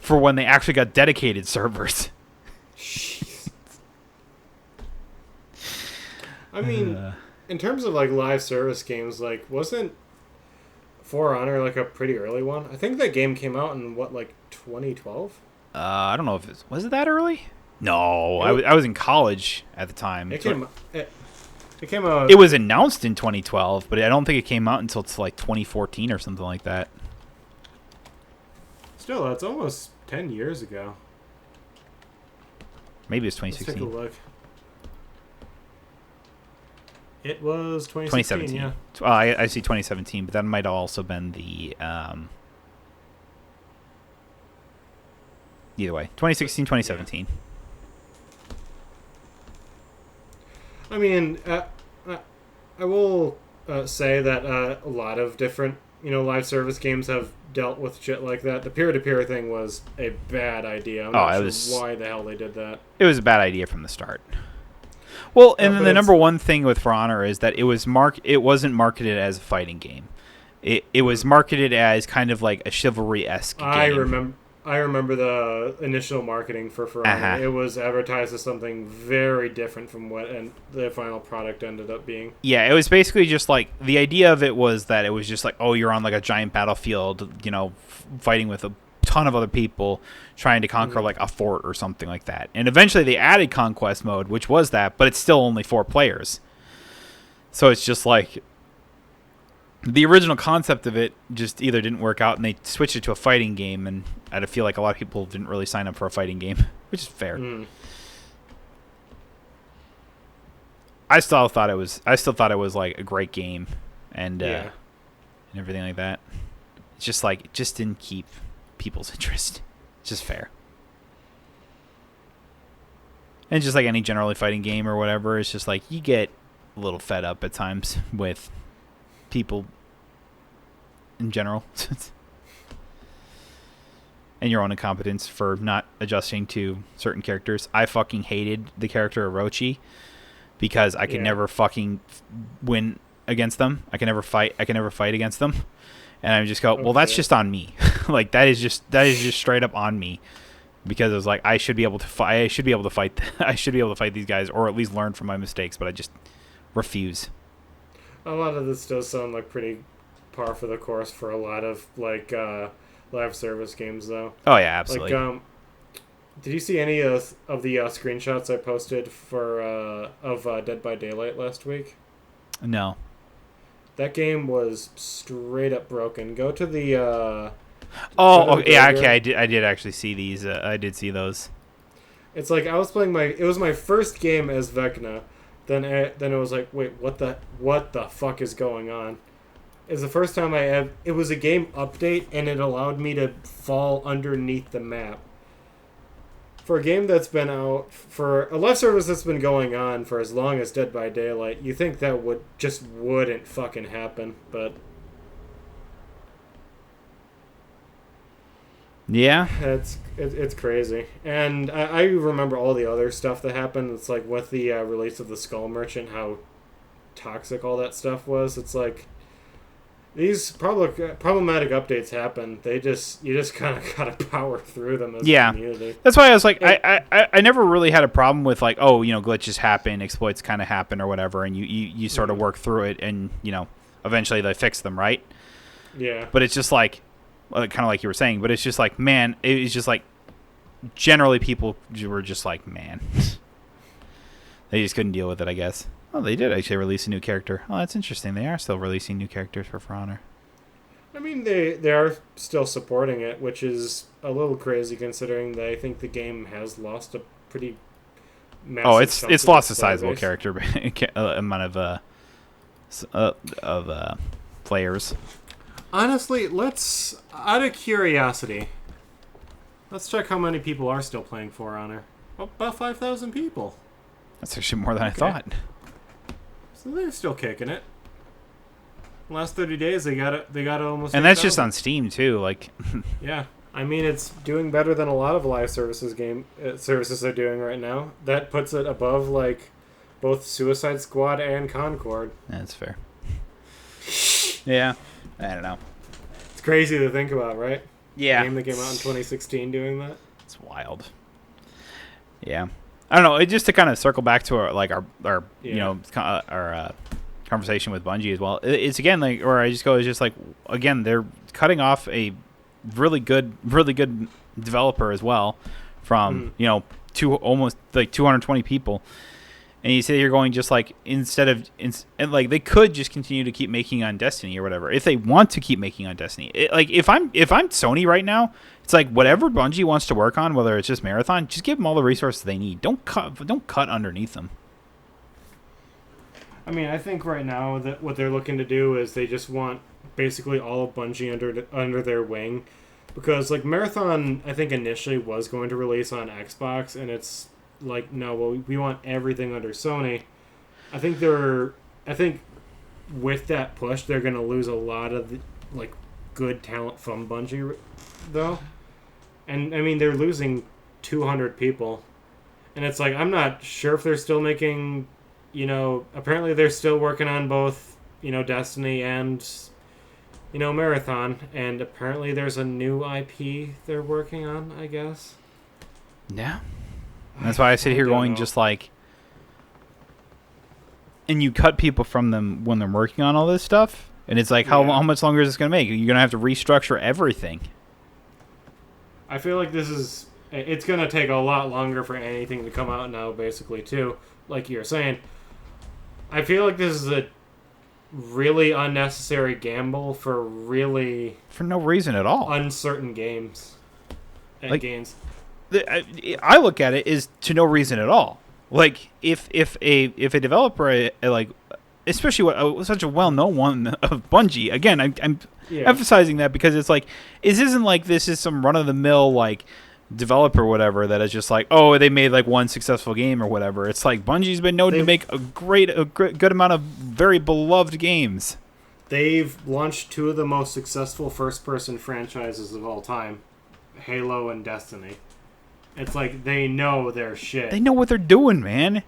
for when they actually got dedicated servers. I mean, in terms of like live service games, like wasn't For Honor like a pretty early one? I think that game came out in what, like 2012? I don't know if was it that early? No, I was in college at the time. It came out. It was announced in 2012, but I don't think it came out until like 2014 or something like that. Still, that's almost 10 years ago. Maybe it's 2016. Let's take a look. It was 2017. Yeah. I see 2017, but that might have also been the Either way, 2016, 2017. I mean, I will say that a lot of different, live service games have dealt with shit like that. The peer-to-peer thing was a bad idea. I'm not sure why the hell they did that. It was a bad idea from the start. Well, and then the number one thing with For Honor is that it wasn't marketed as a fighting game. It was marketed as kind of like a chivalry-esque game. I remember the initial marketing for Honor. It was advertised as something very different from what the final product ended up being. Yeah, it was basically just like the idea of it was that it was just like, oh, you're on like a giant battlefield, fighting with a ton of other people trying to conquer like a fort or something like that. And eventually they added conquest mode, which was that, but it's still only 4 players. So it's just like the original concept of it just either didn't work out, and they switched it to a fighting game, and I feel like a lot of people didn't really sign up for a fighting game, which is fair. I still thought it was like a great game, and everything like that. It's just like it just didn't keep people's interest. It's just fair. And just like any generally fighting game or whatever, it's just like you get a little fed up at times with people in general. And your own incompetence for not adjusting to certain characters. I fucking hated the character Orochi because I could never fucking win against them. I can never fight against them. And I just go, well, that's just on me. Like that is just straight up on me, because it was like I should be able to fight. I should be able to fight these guys, or at least learn from my mistakes. But I just refuse. A lot of this does sound like pretty par for the course for a lot of like live service games, though. Oh yeah, absolutely. Like, did you see any of the screenshots I posted for of Dead by Daylight last week? No. That game was straight up broken. Go to the. Okay. I did actually see these. I did see those. It's like I was playing it was my first game as Vecna. Then it was like, wait, what the fuck is going on? It's the first time it was a game update, and it allowed me to fall underneath the map. For a game that's been out, for a live service that's been going on for as long as Dead by Daylight, you think that wouldn't fucking happen, but yeah, it's crazy. And I remember all the other stuff that happened. It's like with the release of the Skull Merchant, how toxic all that stuff was. It's like these problematic updates happen. You just kind of gotta power through them as a community. That's why I was like, I never really had a problem with like, glitches happen, exploits kind of happen or whatever, and you sort of work through it, and eventually they fix them, right? Yeah. But it's just like, kind of like you were saying, but it's just like, man, it's just like, generally people were just like, man, they just couldn't deal with it, I guess. Oh, they did actually release a new character. Oh, that's interesting. They are still releasing new characters for Honor. I mean, they are still supporting it, which is a little crazy considering that I think the game has lost a pretty massive it's lost a sizable character amount of players. Honestly, out of curiosity, let's check how many people are still playing For Honor. About 5,000 people. That's actually more than I thought. So they're still kicking it. Last 30 days, they got it almost. And that's just on Steam too. Like, yeah, I mean it's doing better than a lot of live services are doing right now. That puts it above like both Suicide Squad and Concord. That's fair. Yeah, I don't know. It's crazy to think about, right? Yeah, a game that came out in 2016 doing that. It's wild. Yeah. I don't know. Just to kind of circle back to our conversation with Bungie as well. It's again like, or I just go, it's just like, again, they're cutting off a really good developer as well from almost like 220 people, and you say you're going just like and like they could just continue to keep making on Destiny or whatever if they want to keep making on Destiny. Like if I'm Sony right now, it's like whatever Bungie wants to work on, whether it's just Marathon, just give them all the resources they need. Don't cut underneath them. I mean, I think right now that what they're looking to do is they just want basically all of Bungie under their wing, Because like Marathon, I think initially was going to release on Xbox, and it's like no, well we want everything under Sony. I think with that push, they're going to lose a lot of the, like good talent from Bungie, though. And I mean, they're losing 200 people, and it's like I'm not sure if they're still making. Apparently they're still working on both. Destiny and Marathon, and apparently there's a new IP they're working on, I guess. Yeah. That's why I sit here going just like... And you cut people from them when they're working on all this stuff, and it's like, how much longer is this going to make? You're going to have to restructure everything. I feel like it's going to take a lot longer for anything to come out now, basically, too. Like you're saying. I feel like this is a really unnecessary gamble for no reason at all. Uncertain games. I look at it as to no reason at all. Like if a developer like, especially such a well-known one of Bungie, again I'm emphasizing that because it's like this isn't like this is some run-of-the-mill like developer or whatever that is just like, oh, they made like one successful game or whatever. It's like Bungie's been known to make a good amount of very beloved games. They've launched two of the most successful first-person franchises of all time, Halo and Destiny. It's like they know their shit. They know what they're doing, man.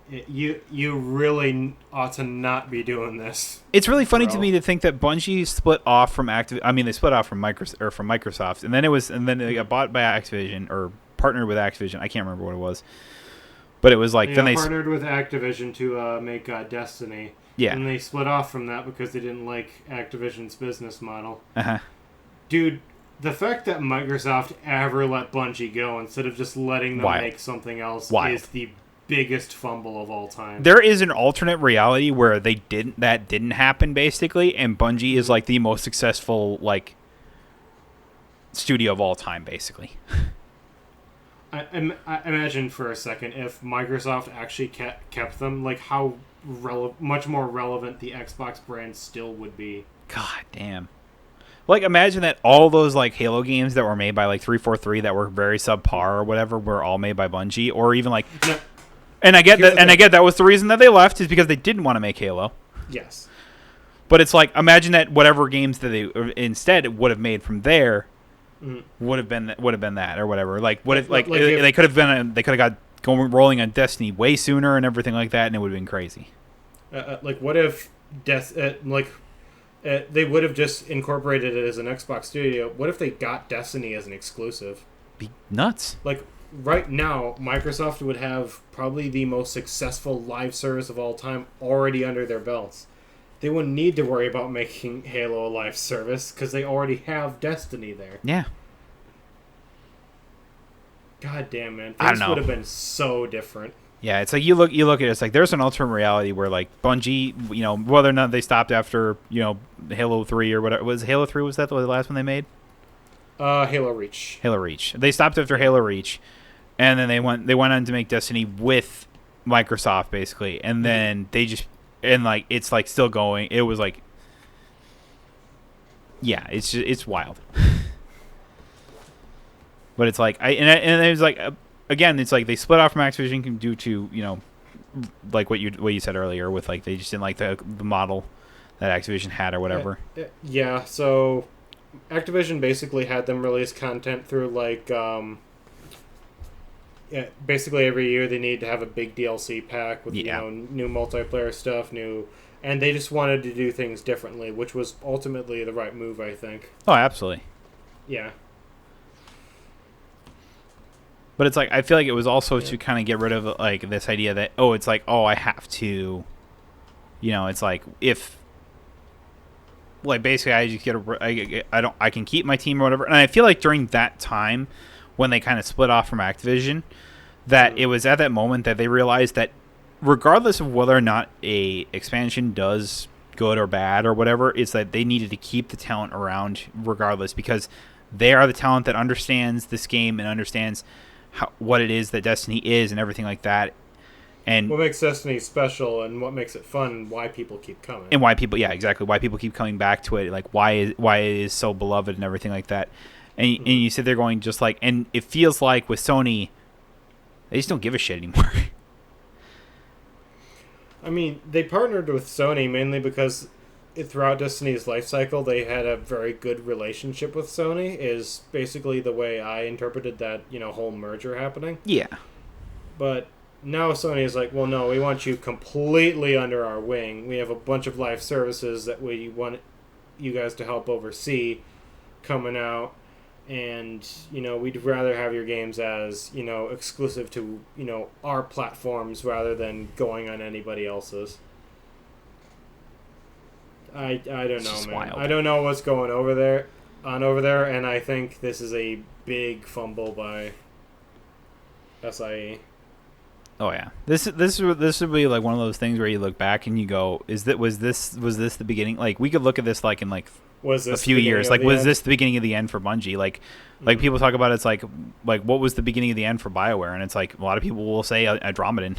You really ought to not be doing this. It's really funny to me to think that Bungie split off from they split off from Microsoft, and then they got bought by Activision or partnered with Activision. I can't remember what it was, but it was like then they partnered with Activision to make Destiny. Yeah, and they split off from that because they didn't like Activision's business model. Dude, the fact that Microsoft ever let Bungie go instead of just letting them make something else is the biggest fumble of all time. There is an alternate reality where that didn't happen basically, and Bungie is like the most successful like studio of all time basically. I imagine for a second if Microsoft actually kept them, like how much more relevant the Xbox brand still would be. God damn. Like, imagine that all those, like, Halo games that were made by, like, 343 that were very subpar or whatever were all made by Bungie, or even, like... No. And I get that was the reason that they left is because they didn't want to make Halo. Yes. But it's like, imagine that whatever games that they instead would have made from there would have been that or whatever. Like, what if, like they could have got rolling on Destiny way sooner and everything like that, and it would have been crazy. Like, what if they would have just incorporated it as an Xbox studio. What if they got Destiny as an exclusive? Be nuts. Like, right now, Microsoft would have probably the most successful live service of all time already under their belts. They wouldn't need to worry about making Halo a live service because they already have Destiny there. Yeah. God damn, man. Things would have been so different. Yeah, it's like you look at it, it's like there's an alternate reality where like Bungie, whether or not they stopped after, Halo 3 or whatever. Was Halo 3, was that the last one they made? Halo Reach. Halo Reach. They stopped after Halo Reach, and then they went on to make Destiny with Microsoft basically, and then they just it's like still going. It was like, yeah, it's wild. But it's like and it was like. Again, it's like they split off from Activision due to, like what you said earlier with like they just didn't like the model that Activision had or whatever. Yeah, so Activision basically had them release content through like basically every year they need to have a big DLC pack with new multiplayer stuff, and they just wanted to do things differently, which was ultimately the right move, I think. Oh, absolutely. Yeah. But it's like I feel like it was also to kind of get rid of like this idea that it's like I have to, it's like if like basically I just I can keep my team or whatever. And I feel like during that time when they kind of split off from Activision, that it was at that moment that they realized that regardless of whether or not a expansion does good or bad or whatever, it's that they needed to keep the talent around regardless because they are the talent that understands this game and understands what it is that Destiny is and everything like that, and what makes Destiny special and what makes it fun, and why people keep coming, and why people keep coming back to it, like why it is so beloved and everything like that. and you sit there going just like, and it feels like with Sony, they just don't give a shit anymore. I mean, they partnered with Sony mainly because throughout Destiny's life cycle, they had a very good relationship with Sony, is basically the way I interpreted that, whole merger happening. Yeah. But now Sony is like, well, no, we want you completely under our wing. We have a bunch of live services that we want you guys to help oversee coming out. And, we'd rather have your games as, exclusive to, our platforms rather than going on anybody else's. I don't know, man. Wild. I don't know what's going over there, and I think this is a big fumble by SIE. Oh yeah, this would be like one of those things where you look back and you go, was this the beginning? Like we could look at this like in like a few years. Like was this the beginning of the end for Bungie? Like people talk about it's like what was the beginning of the end for BioWare? And it's like a lot of people will say Andromedan.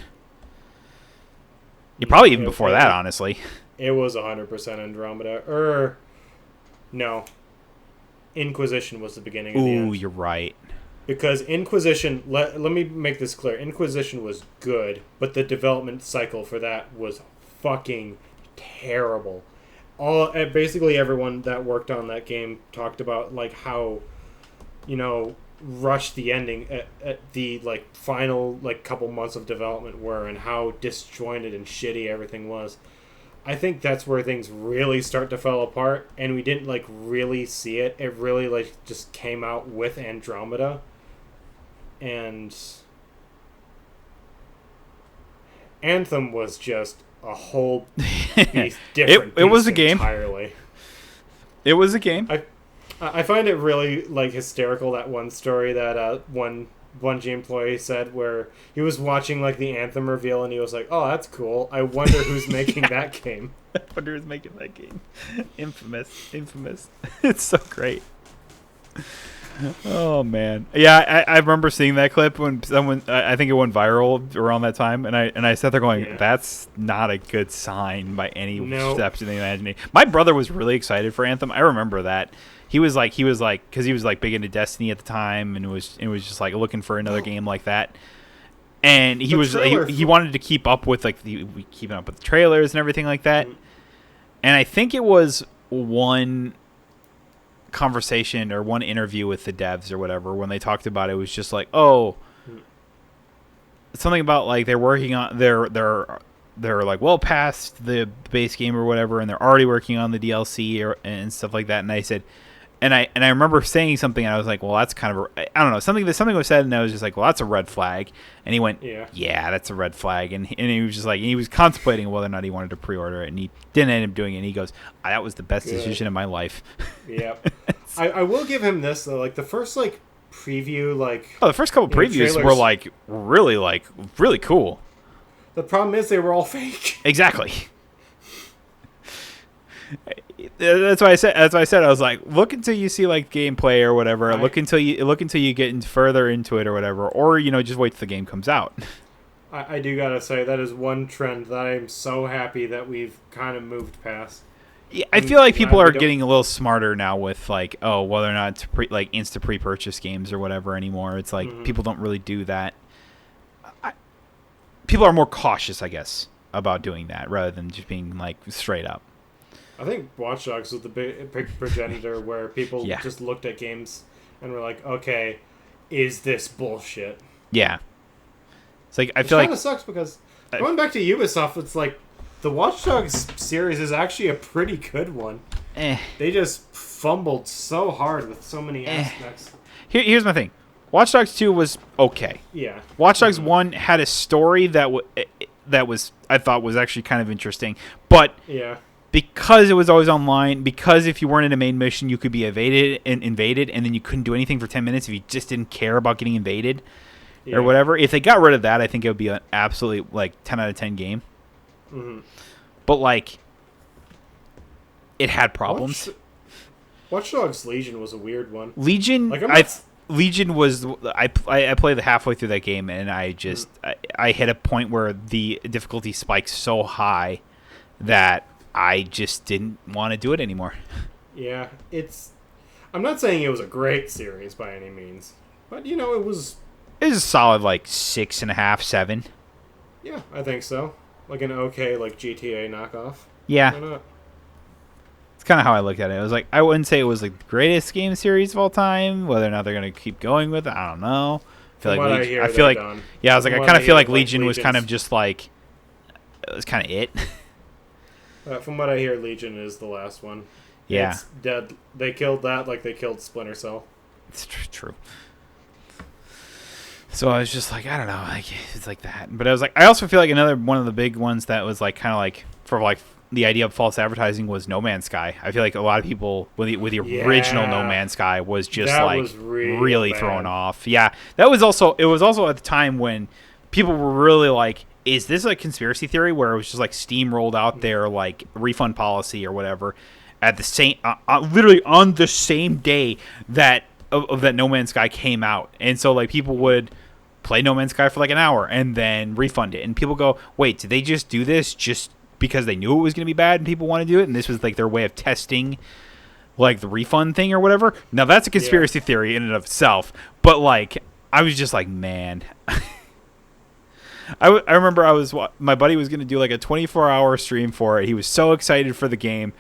Probably even before that, honestly. It was 100% Andromeda. No. Inquisition was the beginning of the end. Ooh, you're right. Because Inquisition, let me make this clear. Inquisition was good, but the development cycle for that was fucking terrible. Basically everyone that worked on that game talked about like how, rushed the ending at the like final like couple months of development were and how disjointed and shitty everything was. I think that's where things really start to fall apart, and we didn't like really see it. It really like just came out with Andromeda, and Anthem was just a whole beast, different. It was a game entirely. It was a game. I find it really like hysterical, that one story that one Bungie employee said where he was watching like the Anthem reveal and he was like, "Oh, that's cool. I wonder who's making that game." I wonder who's making that game. Infamous. It's so great. Oh man, yeah, I remember seeing that clip when someone, I think it went viral around that time, and I sat there going, "That's not a good sign by any steps in the imagination." My brother was really excited for Anthem. I remember that. He was like, because he was like big into Destiny at the time, and it was just like looking for another game like that. And he he wanted to keep up with like keeping up with the trailers and everything like that. And I think it was one conversation or one interview with the devs or whatever when they talked about it, was just like, something about like they're working on they're like well past the base game or whatever, and they're already working on the DLC and stuff like that. And I said. And I remember saying something, and I was like, "Well, that's kind of I don't know, something was said," and I was just like, "Well, that's a red flag." And he went, "Yeah, that's a red flag." And he was just like, he was contemplating whether or not he wanted to pre-order it, and he didn't end up doing it. And he goes, "That was the best decision of my life." Yep. I will give him this though, like the first like preview, like the first couple previews were like really cool. The problem is they were all fake. Exactly. That's why I said. I was like, look until you see like gameplay or whatever. Look until you get further into it or whatever, or just wait till the game comes out. I do gotta say that is one trend that I'm so happy that we've kind of moved past. Yeah, I feel like people are getting a little smarter now with like, whether or not to insta pre-purchase games or whatever anymore. It's like people don't really do that. People are more cautious, I guess, about doing that rather than just being like straight up. I think Watch Dogs was the big progenitor where people just looked at games and were like, "Okay, is this bullshit?" Yeah, it's like I feel like it kind of sucks because going back to Ubisoft, it's like the Watch Dogs series is actually a pretty good one. They just fumbled so hard with so many aspects. Here's my thing: Watch Dogs 2 was okay. Yeah. Watch Dogs 1 had a story that was I thought was actually kind of interesting, but because it was always online, because if you weren't in a main mission, you could be invaded, and then you couldn't do anything for 10 minutes if you just didn't care about getting invaded or whatever. If they got rid of that, I think it would be an absolutely like 10 out of 10 game. Mm-hmm. But like, it had problems. Watch Dogs Legion was a weird one. Legion, Legion was I played halfway through that game, and I just I hit a point where the difficulty spiked so high that I just didn't want to do it anymore. Yeah, I'm not saying it was a great series by any means, but it was. It was a solid like 6.5, 7. Yeah, I think so. Like an okay like GTA knockoff. Yeah, Why not? it's kind of how I looked at it. I was like, I wouldn't say it was like the greatest game series of all time. Whether or not they're gonna keep going with it, I don't know. I feel From like what I Legion, hear, I feel they're like done. yeah, I was like, From I what kind of I feel hear, like Legion was kind of Legion's- just like it was kind of it. From what I hear, Legion is the last one. Yeah, It's dead. They killed that like they killed Splinter Cell. it's true. So I was just like, I don't know, like it's like that. But I was like, I also feel like another one of the big ones that was like kind of like for like the idea of false advertising was No Man's Sky. I feel like a lot of people with the original No Man's Sky was just That like was real really bad. thrown off. Yeah, that was also it was also at the time when people were really like, is this a conspiracy theory where it was just like steamrolled out there like refund policy or whatever at the same literally on the same day that of that No Man's Sky came out, and so like people would play No Man's Sky for like an hour and then refund it. And people go, wait, did they just do this just because they knew it was going to be bad and people want to do it? And this was like their way of testing like the refund thing or whatever. Now that's a conspiracy theory in and of itself. But like, I was just like, man, I remember my buddy was going to do like a 24-hour stream for it. He was so excited for the game.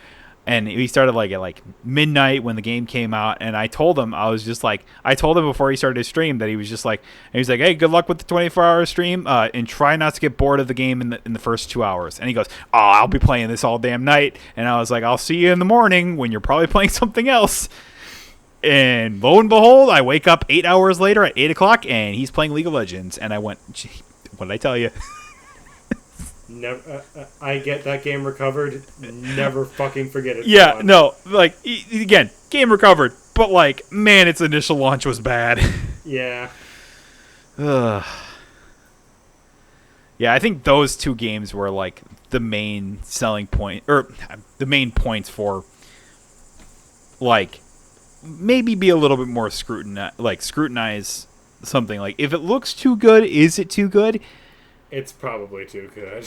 And he started like at like midnight when the game came out, and I told him before he started his stream that he was like, hey, good luck with the 24-hour stream, and try not to get bored of the game in the first 2 hours. And he goes, oh, I'll be playing this all damn night. And I was like, I'll see you in the morning when you're probably playing something else. And lo and behold, I wake up 8 hours later at 8 o'clock, and he's playing League of Legends. And I went, what did I tell you? Never. I get that game recovered. Never fucking forget it. Yeah, no, like again, game recovered, but like, man, its initial launch was bad. Yeah. Ugh. Yeah, I think those two games were like the main selling point, or the main points for like maybe be a little bit more scrutinize something. Like, if it looks too good, is it too good? It's probably too good.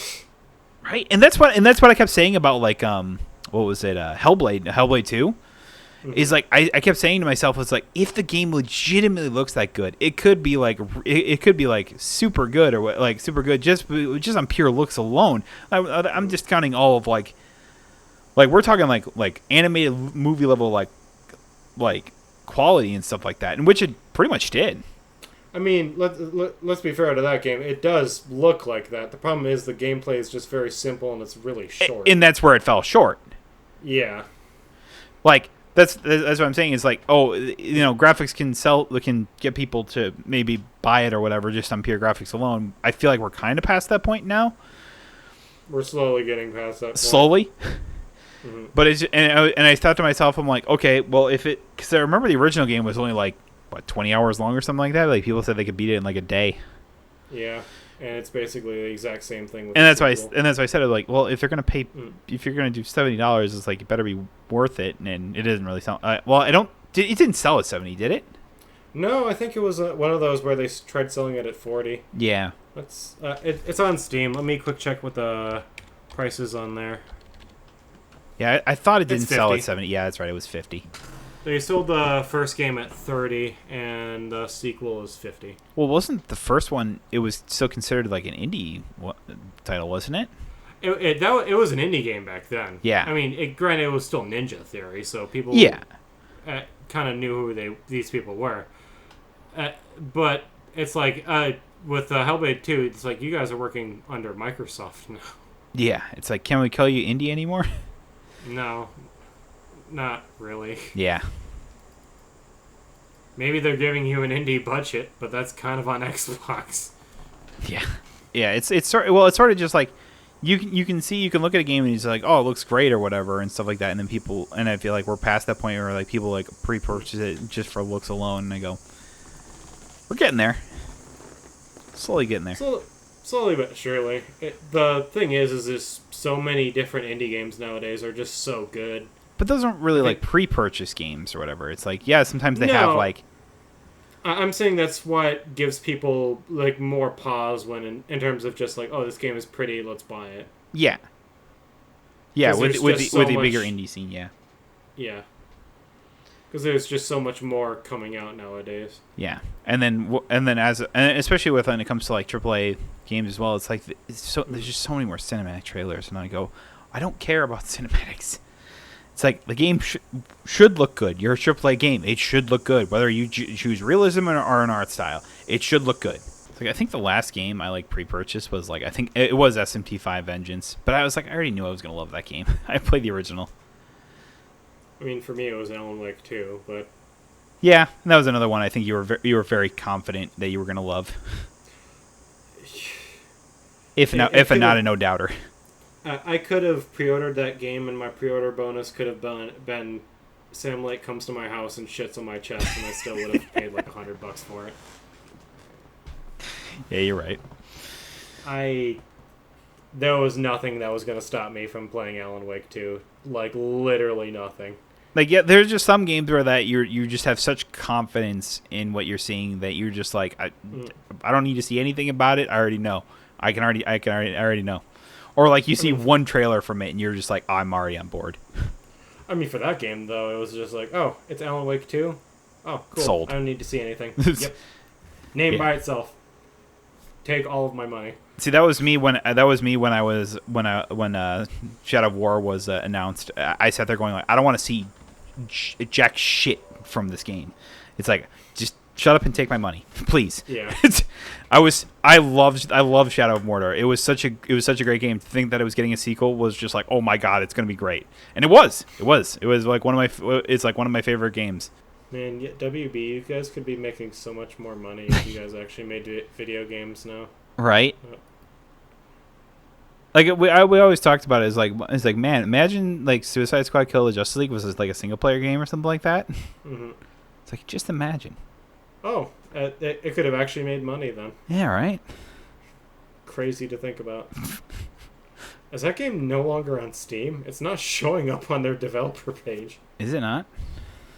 Right, and that's what I kept saying about like what was it, Hellblade 2. Mm-hmm. Is like I kept saying to myself, it's like, if the game legitimately looks that good, it could be like super good or like super good just on pure looks alone. I'm discounting all of like we're talking like animated movie level like quality and stuff like that, and which it pretty much did. I mean, let's be fair to that game. It does look like that. The problem is the gameplay is just very simple and it's really short. And that's where it fell short. Yeah. Like, that's what I'm saying is like, oh, graphics can get people to maybe buy it or whatever just on pure graphics alone. I feel like we're kind of past that point now. We're slowly getting past that point. Slowly. Mm-hmm. But and I thought to myself, I'm like, okay, well, because I remember the original game was only like, what, 20 hours long or something like that? Like, people said they could beat it in like a day. Yeah, and it's basically the exact same thing. With And that's why I said it, like, well, if they're gonna pay, if you're gonna do $70, it's like, it better be worth it. And it doesn't really sell. Well, it didn't sell at 70, did it? No, I think it was one of those where they tried selling it at 40. Yeah. It's on Steam. Let me quick check what the price is on there. Yeah, I thought it didn't It's sell at 50. 70. Yeah, that's right. It was 50. They sold the first game at 30, and the sequel is 50. Well, wasn't the first one? It was still considered like an indie title, wasn't it? It was an indie game back then. Yeah. I mean, granted, it was still Ninja Theory, so people kind of knew who these people were. But it's like with Hellblade 2, it's like you guys are working under Microsoft now. Yeah, it's like, can we call you indie anymore? No, not really. Yeah. Maybe they're giving you an indie budget, but that's kind of on Xbox. Yeah. Yeah, it's sort of just like you can look at a game and it's like, oh, it looks great or whatever and stuff like that, and then I feel like we're past that point where like people like pre-purchase it just for looks alone, and I go, we're getting there. Slowly getting there. Slowly but surely. The thing is there's so many different indie games nowadays are just so good. But those aren't really like pre-purchase games or whatever. It's like, yeah, sometimes they have like. I'm saying that's what gives people like more pause when in terms of just like, oh, this game is pretty, let's buy it. Yeah. Yeah, with the much bigger indie scene, yeah. Yeah. Because there's just so much more coming out nowadays. Yeah, and especially with when it comes to like AAA games as well, it's like there's just so many more cinematic trailers, and I go, I don't care about cinematics. It's like the game should look good. You're a AAA game, it should look good. Whether you choose realism or an art style, it should look good. Like, I think the last game I like pre-purchased was like, I think it was SMT5 Vengeance, but I was like, I already knew I was gonna love that game. I played the original. I mean, for me, it was Alan Wake 2, but Yeah, that was another one. I think you were very confident that you were gonna love. If not a no doubter. I could have pre-ordered that game, and my pre-order bonus could have been Sam Lake comes to my house and shits on my chest, and I still would have paid like $100 for it. Yeah, you're right. There was nothing that was going to stop me from playing Alan Wake 2. Like, literally nothing. Like, yeah, there's just some games where that you just have such confidence in what you're seeing that you're just like, I don't need to see anything about it. I already know. I already know. Or like you see one trailer from it and you're just like, oh, I'm already on board. I mean, for that game though, it was just like, oh, it's Alan Wake 2. Oh, cool. Sold. I don't need to see anything. Yep. Name by itself. Take all of my money. See, that was me when Shadow of War was announced. I sat there going like, I don't want to see jack shit from this game. It's like, just shut up and take my money, please. Yeah. I loved Shadow of Mordor. It was such a great game. To think that it was getting a sequel was just like, oh my god, it's gonna be great. And it was like one of my favorite games. Man, WB, you guys could be making so much more money if you guys actually made video games now. Right. Like we always talked about it. It's like man, imagine like Suicide Squad Kill the Justice League was like a single player game or something like that. Mm-hmm. It's like, just imagine. Oh, it could have actually made money then. Yeah, right. Crazy to think about. Is that game no longer on Steam? It's not showing up on their developer page. Is it not?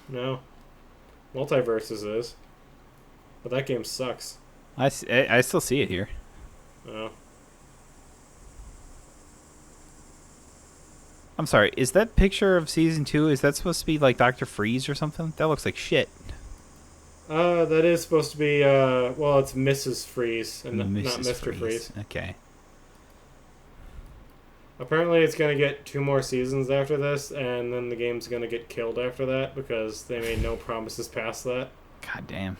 No. Multiverses is. But that game sucks. I still see it here. Oh. I'm sorry, is that picture of Season 2, is that supposed to be like Dr. Freeze or something? That looks like shit. That is supposed to be, well, it's Mrs. Freeze, and not Mr. Freeze. Okay. Apparently it's going to get 2 more seasons after this, and then the game's going to get killed after that, because they made no promises past that. God damn.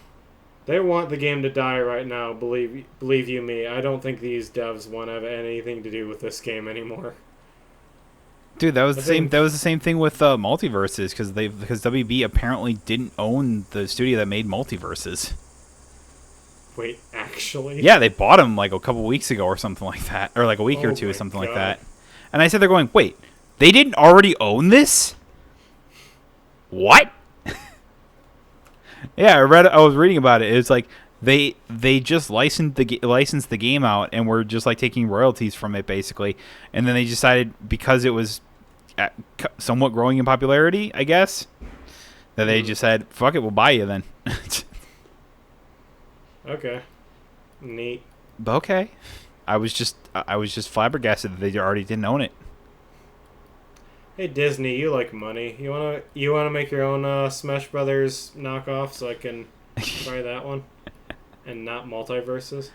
They want the game to die right now, believe you me. I don't think these devs want to have anything to do with this game anymore. Dude, that was the same. That was the same thing with Multiverses, because WB apparently didn't own the studio that made Multiverses. Wait, actually? Yeah, they bought him like a couple weeks ago or something like that, or like a week or two or something like that. And I said, they're going, wait, they didn't already own this? What? Yeah, I was reading about it. It's like they just licensed the game out and were just like taking royalties from it basically, and then they decided, because it was somewhat growing in popularity, I guess, that they just said, fuck it, we'll buy you then. Okay. Neat. Okay. I was just flabbergasted that they already didn't own it. Hey Disney, you like money. You wanna make your own Smash Brothers knockoff so I can try that one, and not Multiverses?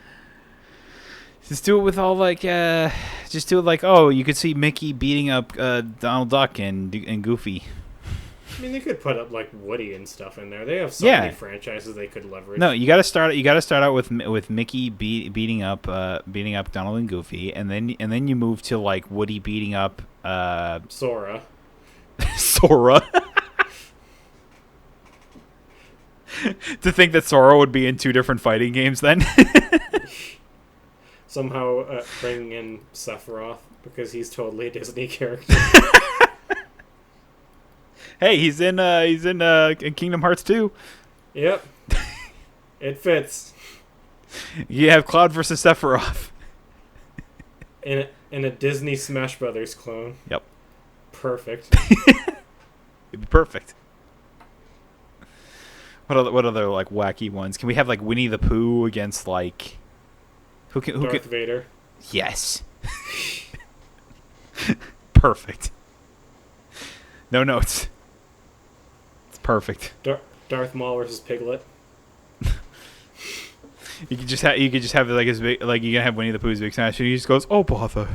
Just do it with all like, just do it like, oh, you could see Mickey beating up Donald Duck and Goofy. I mean, they could put up like Woody and stuff in there. They have so many franchises they could leverage. No, you got to start out with Mickey beating up Donald and Goofy, and then you move to like Woody beating up Sora. Sora. To think that Sora would be in 2 different fighting games then. Somehow bringing in Sephiroth, because he's totally a Disney character. Hey, he's in Kingdom Hearts 2. Yep. It fits. You have Cloud versus Sephiroth. In a Disney Smash Brothers clone. Yep. Perfect. It'd be perfect. What other like wacky ones? Can we have like Winnie the Pooh against like Darth Vader? Yes. Perfect. No notes. Perfect. Darth Maul versus Piglet. You could just have like his big, like you can have Winnie the Pooh's big smash, and he just goes, "Oh bother."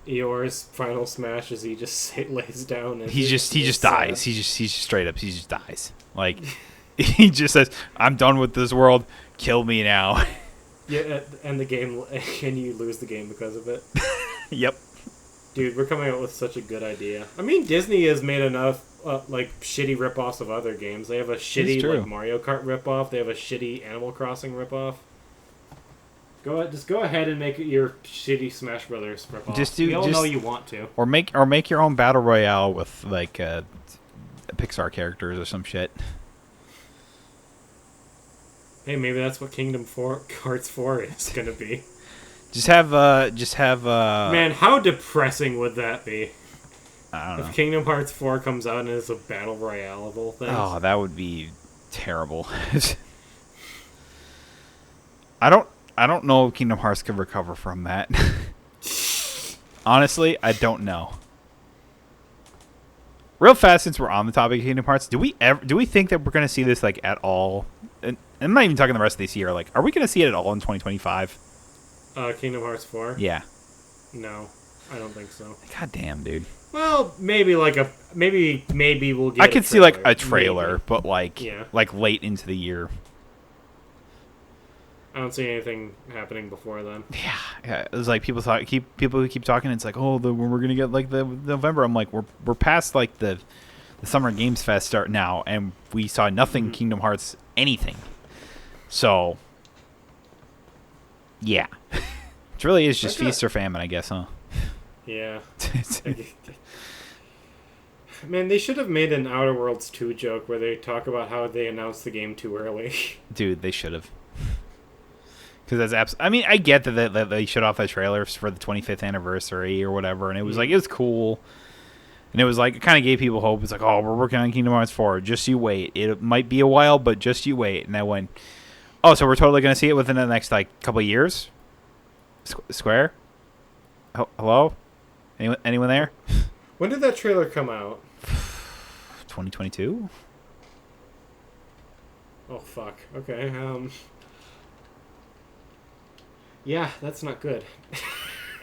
Eeyore's final smash is he just lays down and he just dies. He just straight up he just dies. Like he just says, "I'm done with this world. Kill me now." Yeah, and the game, and you lose the game because of it. Yep. Dude, we're coming up with such a good idea. I mean, Disney has made enough like shitty ripoffs of other games. They have a shitty like Mario Kart ripoff. They have a shitty Animal Crossing ripoff. Just go ahead and make it your shitty Smash Brothers ripoff. We all know you want to. Or make your own battle royale with like Pixar characters or some shit. Hey, maybe that's what Kingdom Hearts 4 is gonna be. Just have. Man, how depressing would that be? I don't know. If Kingdom Hearts 4 comes out and is a battle royale of all things. Oh, that would be terrible. I don't know if Kingdom Hearts could recover from that. Honestly, I don't know. Real fast, since we're on the topic of Kingdom Hearts, do we think that we're going to see this like at all? And I'm not even talking the rest of this year. Like, are we going to see it at all in 2025? Kingdom Hearts 4? Yeah. No, I don't think so. God damn, dude. Well, maybe like maybe we'll get. I could see like a trailer, maybe. but like late into the year. I don't see anything happening before then. Yeah. It was like people who keep talking. It's like, oh, when we're gonna get like the November. I'm like, we're past like the Summer Games Fest start now, and we saw nothing Kingdom Hearts anything. So, yeah, it really is just feast or famine, I guess, huh? Yeah. Man, they should have made an Outer Worlds 2 joke where they talk about how they announced the game too early. Dude, they should have. Because that's I mean, I get that they showed off a trailer for the 25th anniversary or whatever, and it was like, it was cool. And it was like, it kind of gave people hope. It's like, oh, we're working on Kingdom Hearts 4. Just you wait. It might be a while, but just you wait. And I went, oh, so we're totally going to see it within the next, like, couple of years? Square? Hello? Anyone there? When did that trailer come out? 2022? Oh, fuck. Okay, yeah, that's not good.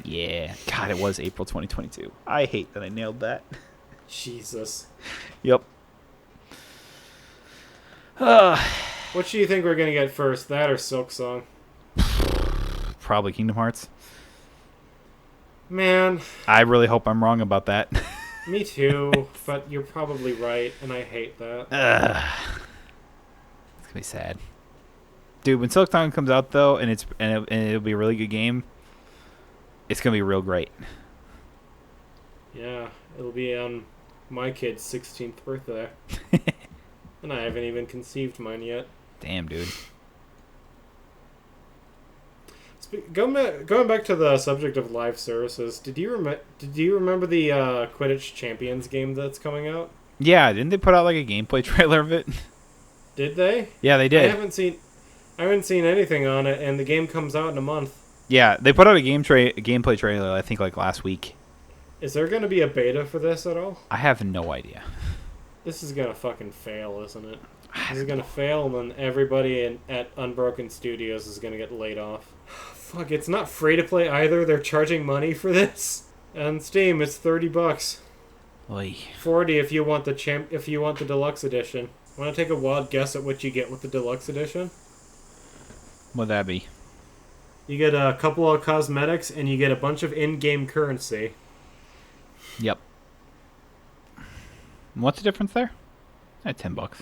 Yeah. God, it was April 2022. I hate that I nailed that. Jesus. Yep. What do you think we're going to get first, that or Silk Song? Probably Kingdom Hearts. Man. I really hope I'm wrong about that. Me too, but you're probably right, and I hate that. It's going to be sad. Dude, when Silk Song comes out, though, and it'll be a really good game, it's going to be real great. Yeah, it'll be on my kid's 16th birthday. And I haven't even conceived mine yet. Damn, dude. Going back to the subject of live services, did you remember the Quidditch Champions game that's coming out? Yeah, didn't they put out like a gameplay trailer of it? Did they? Yeah, they did. I haven't seen anything on it, and the game comes out in a month. Yeah, they put out a gameplay trailer, I think, like last week. Is there going to be a beta for this at all? I have no idea. This is going to fucking fail, isn't it? This is going to fail, and then everybody at Unbroken Studios is going to get laid off. Fuck, it's not free to play either. They're charging money for this. On Steam, it's $30. Oy. $40 if you want the deluxe edition. Want to take a wild guess at what you get with the deluxe edition? What'd that be? You get a couple of cosmetics, and you get a bunch of in-game currency. Yep. What's the difference there? $10.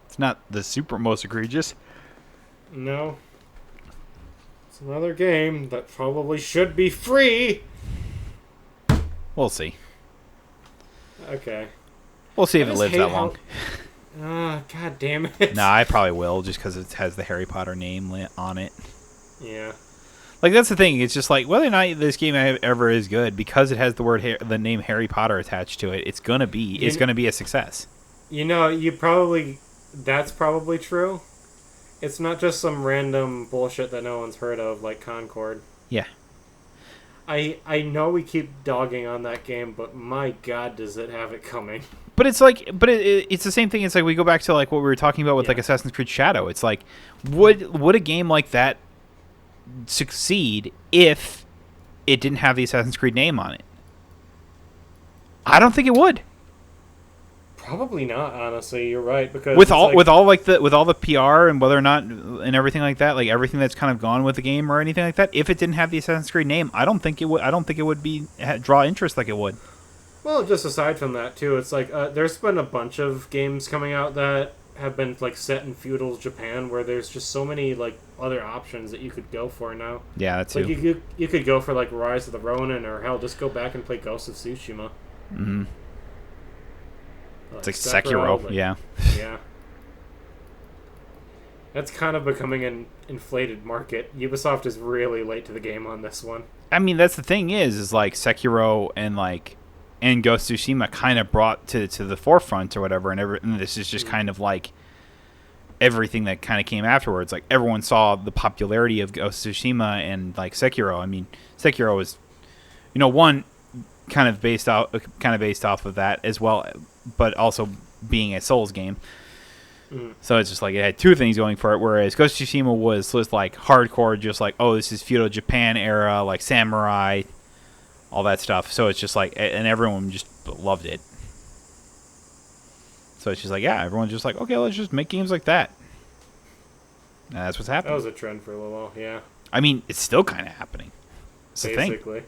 It's not the super most egregious. No. It's another game that probably should be free. We'll see. Okay. We'll see if it lives that long. God damn it. Nah, I probably will, just because it has the Harry Potter name on it. Yeah. Like, that's the thing. It's just like, whether or not this game ever is good, because it has the name Harry Potter attached to it, it's gonna be a success. You know, that's probably true. It's not just some random bullshit that no one's heard of, like Concord. Yeah. I know we keep dogging on that game, but my God, does it have it coming? But it's like, it's the same thing. It's like we go back to like what we were talking about with Yeah. like Assassin's Creed Shadow. It's like, would a game like that succeed if it didn't have the Assassin's Creed name on it? I don't think it would. Probably not. Honestly, you're right, because With it's all like, with all like the with all the PR and whether or not and everything like that, like everything that's kind of gone with the game or anything like that, if it didn't have the Assassin's Creed name, I don't think it would. I don't think it would be draw interest like it would. well, just aside from that too, it's like there's been a bunch of games coming out that have been like set in feudal Japan, where there's just so many like other options that you could go for now. Yeah, that's Like too. you could go for like Rise of the Ronin, or hell, just go back and play Ghost of Tsushima. Mm-hmm. It's like Sekiro. like, Yeah. Yeah. That's kind of becoming an inflated market. Ubisoft is really late to the game on this one. I mean, that's the thing is like Sekiro and Ghost of Tsushima kind of brought to the forefront or whatever, and this is just kind of like everything that kind of came afterwards. Like everyone saw the popularity of Ghost of Tsushima and like Sekiro. I mean, Sekiro was, one kind of based off of that as well, but also being a Souls game. So it's just like it had two things going for it, whereas Ghost of Tsushima was like hardcore, just like, oh, this is feudal Japan era, like samurai, all that stuff. So it's just like, and everyone just loved it. So it's just like, yeah, everyone's just like, okay, let's just make games like that. And that's what's happening. That was a trend for a little while, yeah. I mean, it's still kind of happening. It's the thing. Basically.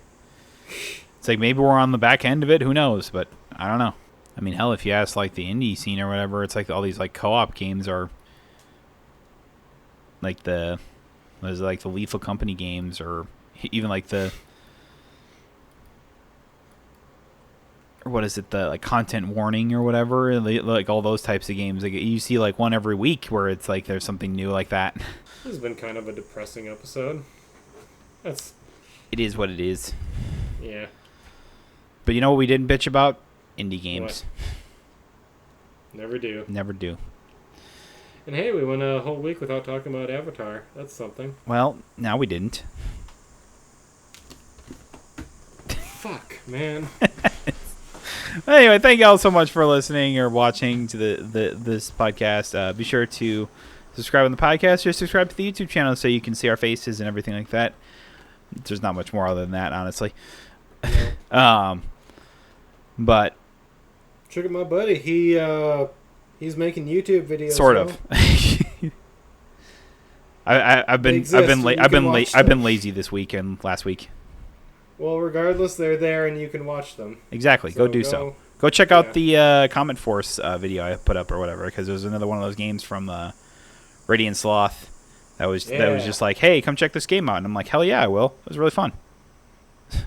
It's like maybe we're on the back end of it. Who knows? But I don't know. I mean, hell, if you ask like the indie scene or whatever, it's like all these like co-op games are like the Lethal Company games, or even like the, or what is it, the like content warning or whatever, like all those types of games. Like you see like one every week where it's like there's something new like that. This has been kind of a depressing episode. It is what it is. Yeah. But you know what we didn't bitch about? Indie games. What? Never do. Never do. And hey, we went a whole week without talking about Avatar. That's something. Well, now we didn't. Fuck, man. Anyway, thank you all so much for listening or watching to this podcast. Be sure to subscribe on the podcast or subscribe to the YouTube channel so you can see our faces and everything like that. There's not much more other than that, honestly. But Check out my buddy. He's making YouTube videos. sort of. I've been lazy this week and last week. Well, regardless, they're there and you can watch them. Exactly. Go do so. Go check out the Comet Force video I put up or whatever, because there's another one of those games from Radiant Sloth that was just like, hey, come check this game out, and I'm like, hell yeah, I will. It was really fun.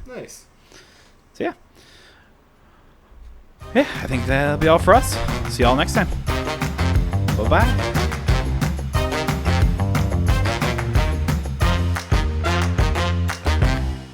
Nice. So yeah. Yeah, I think that'll be all for us. See y'all next time. Bye-bye.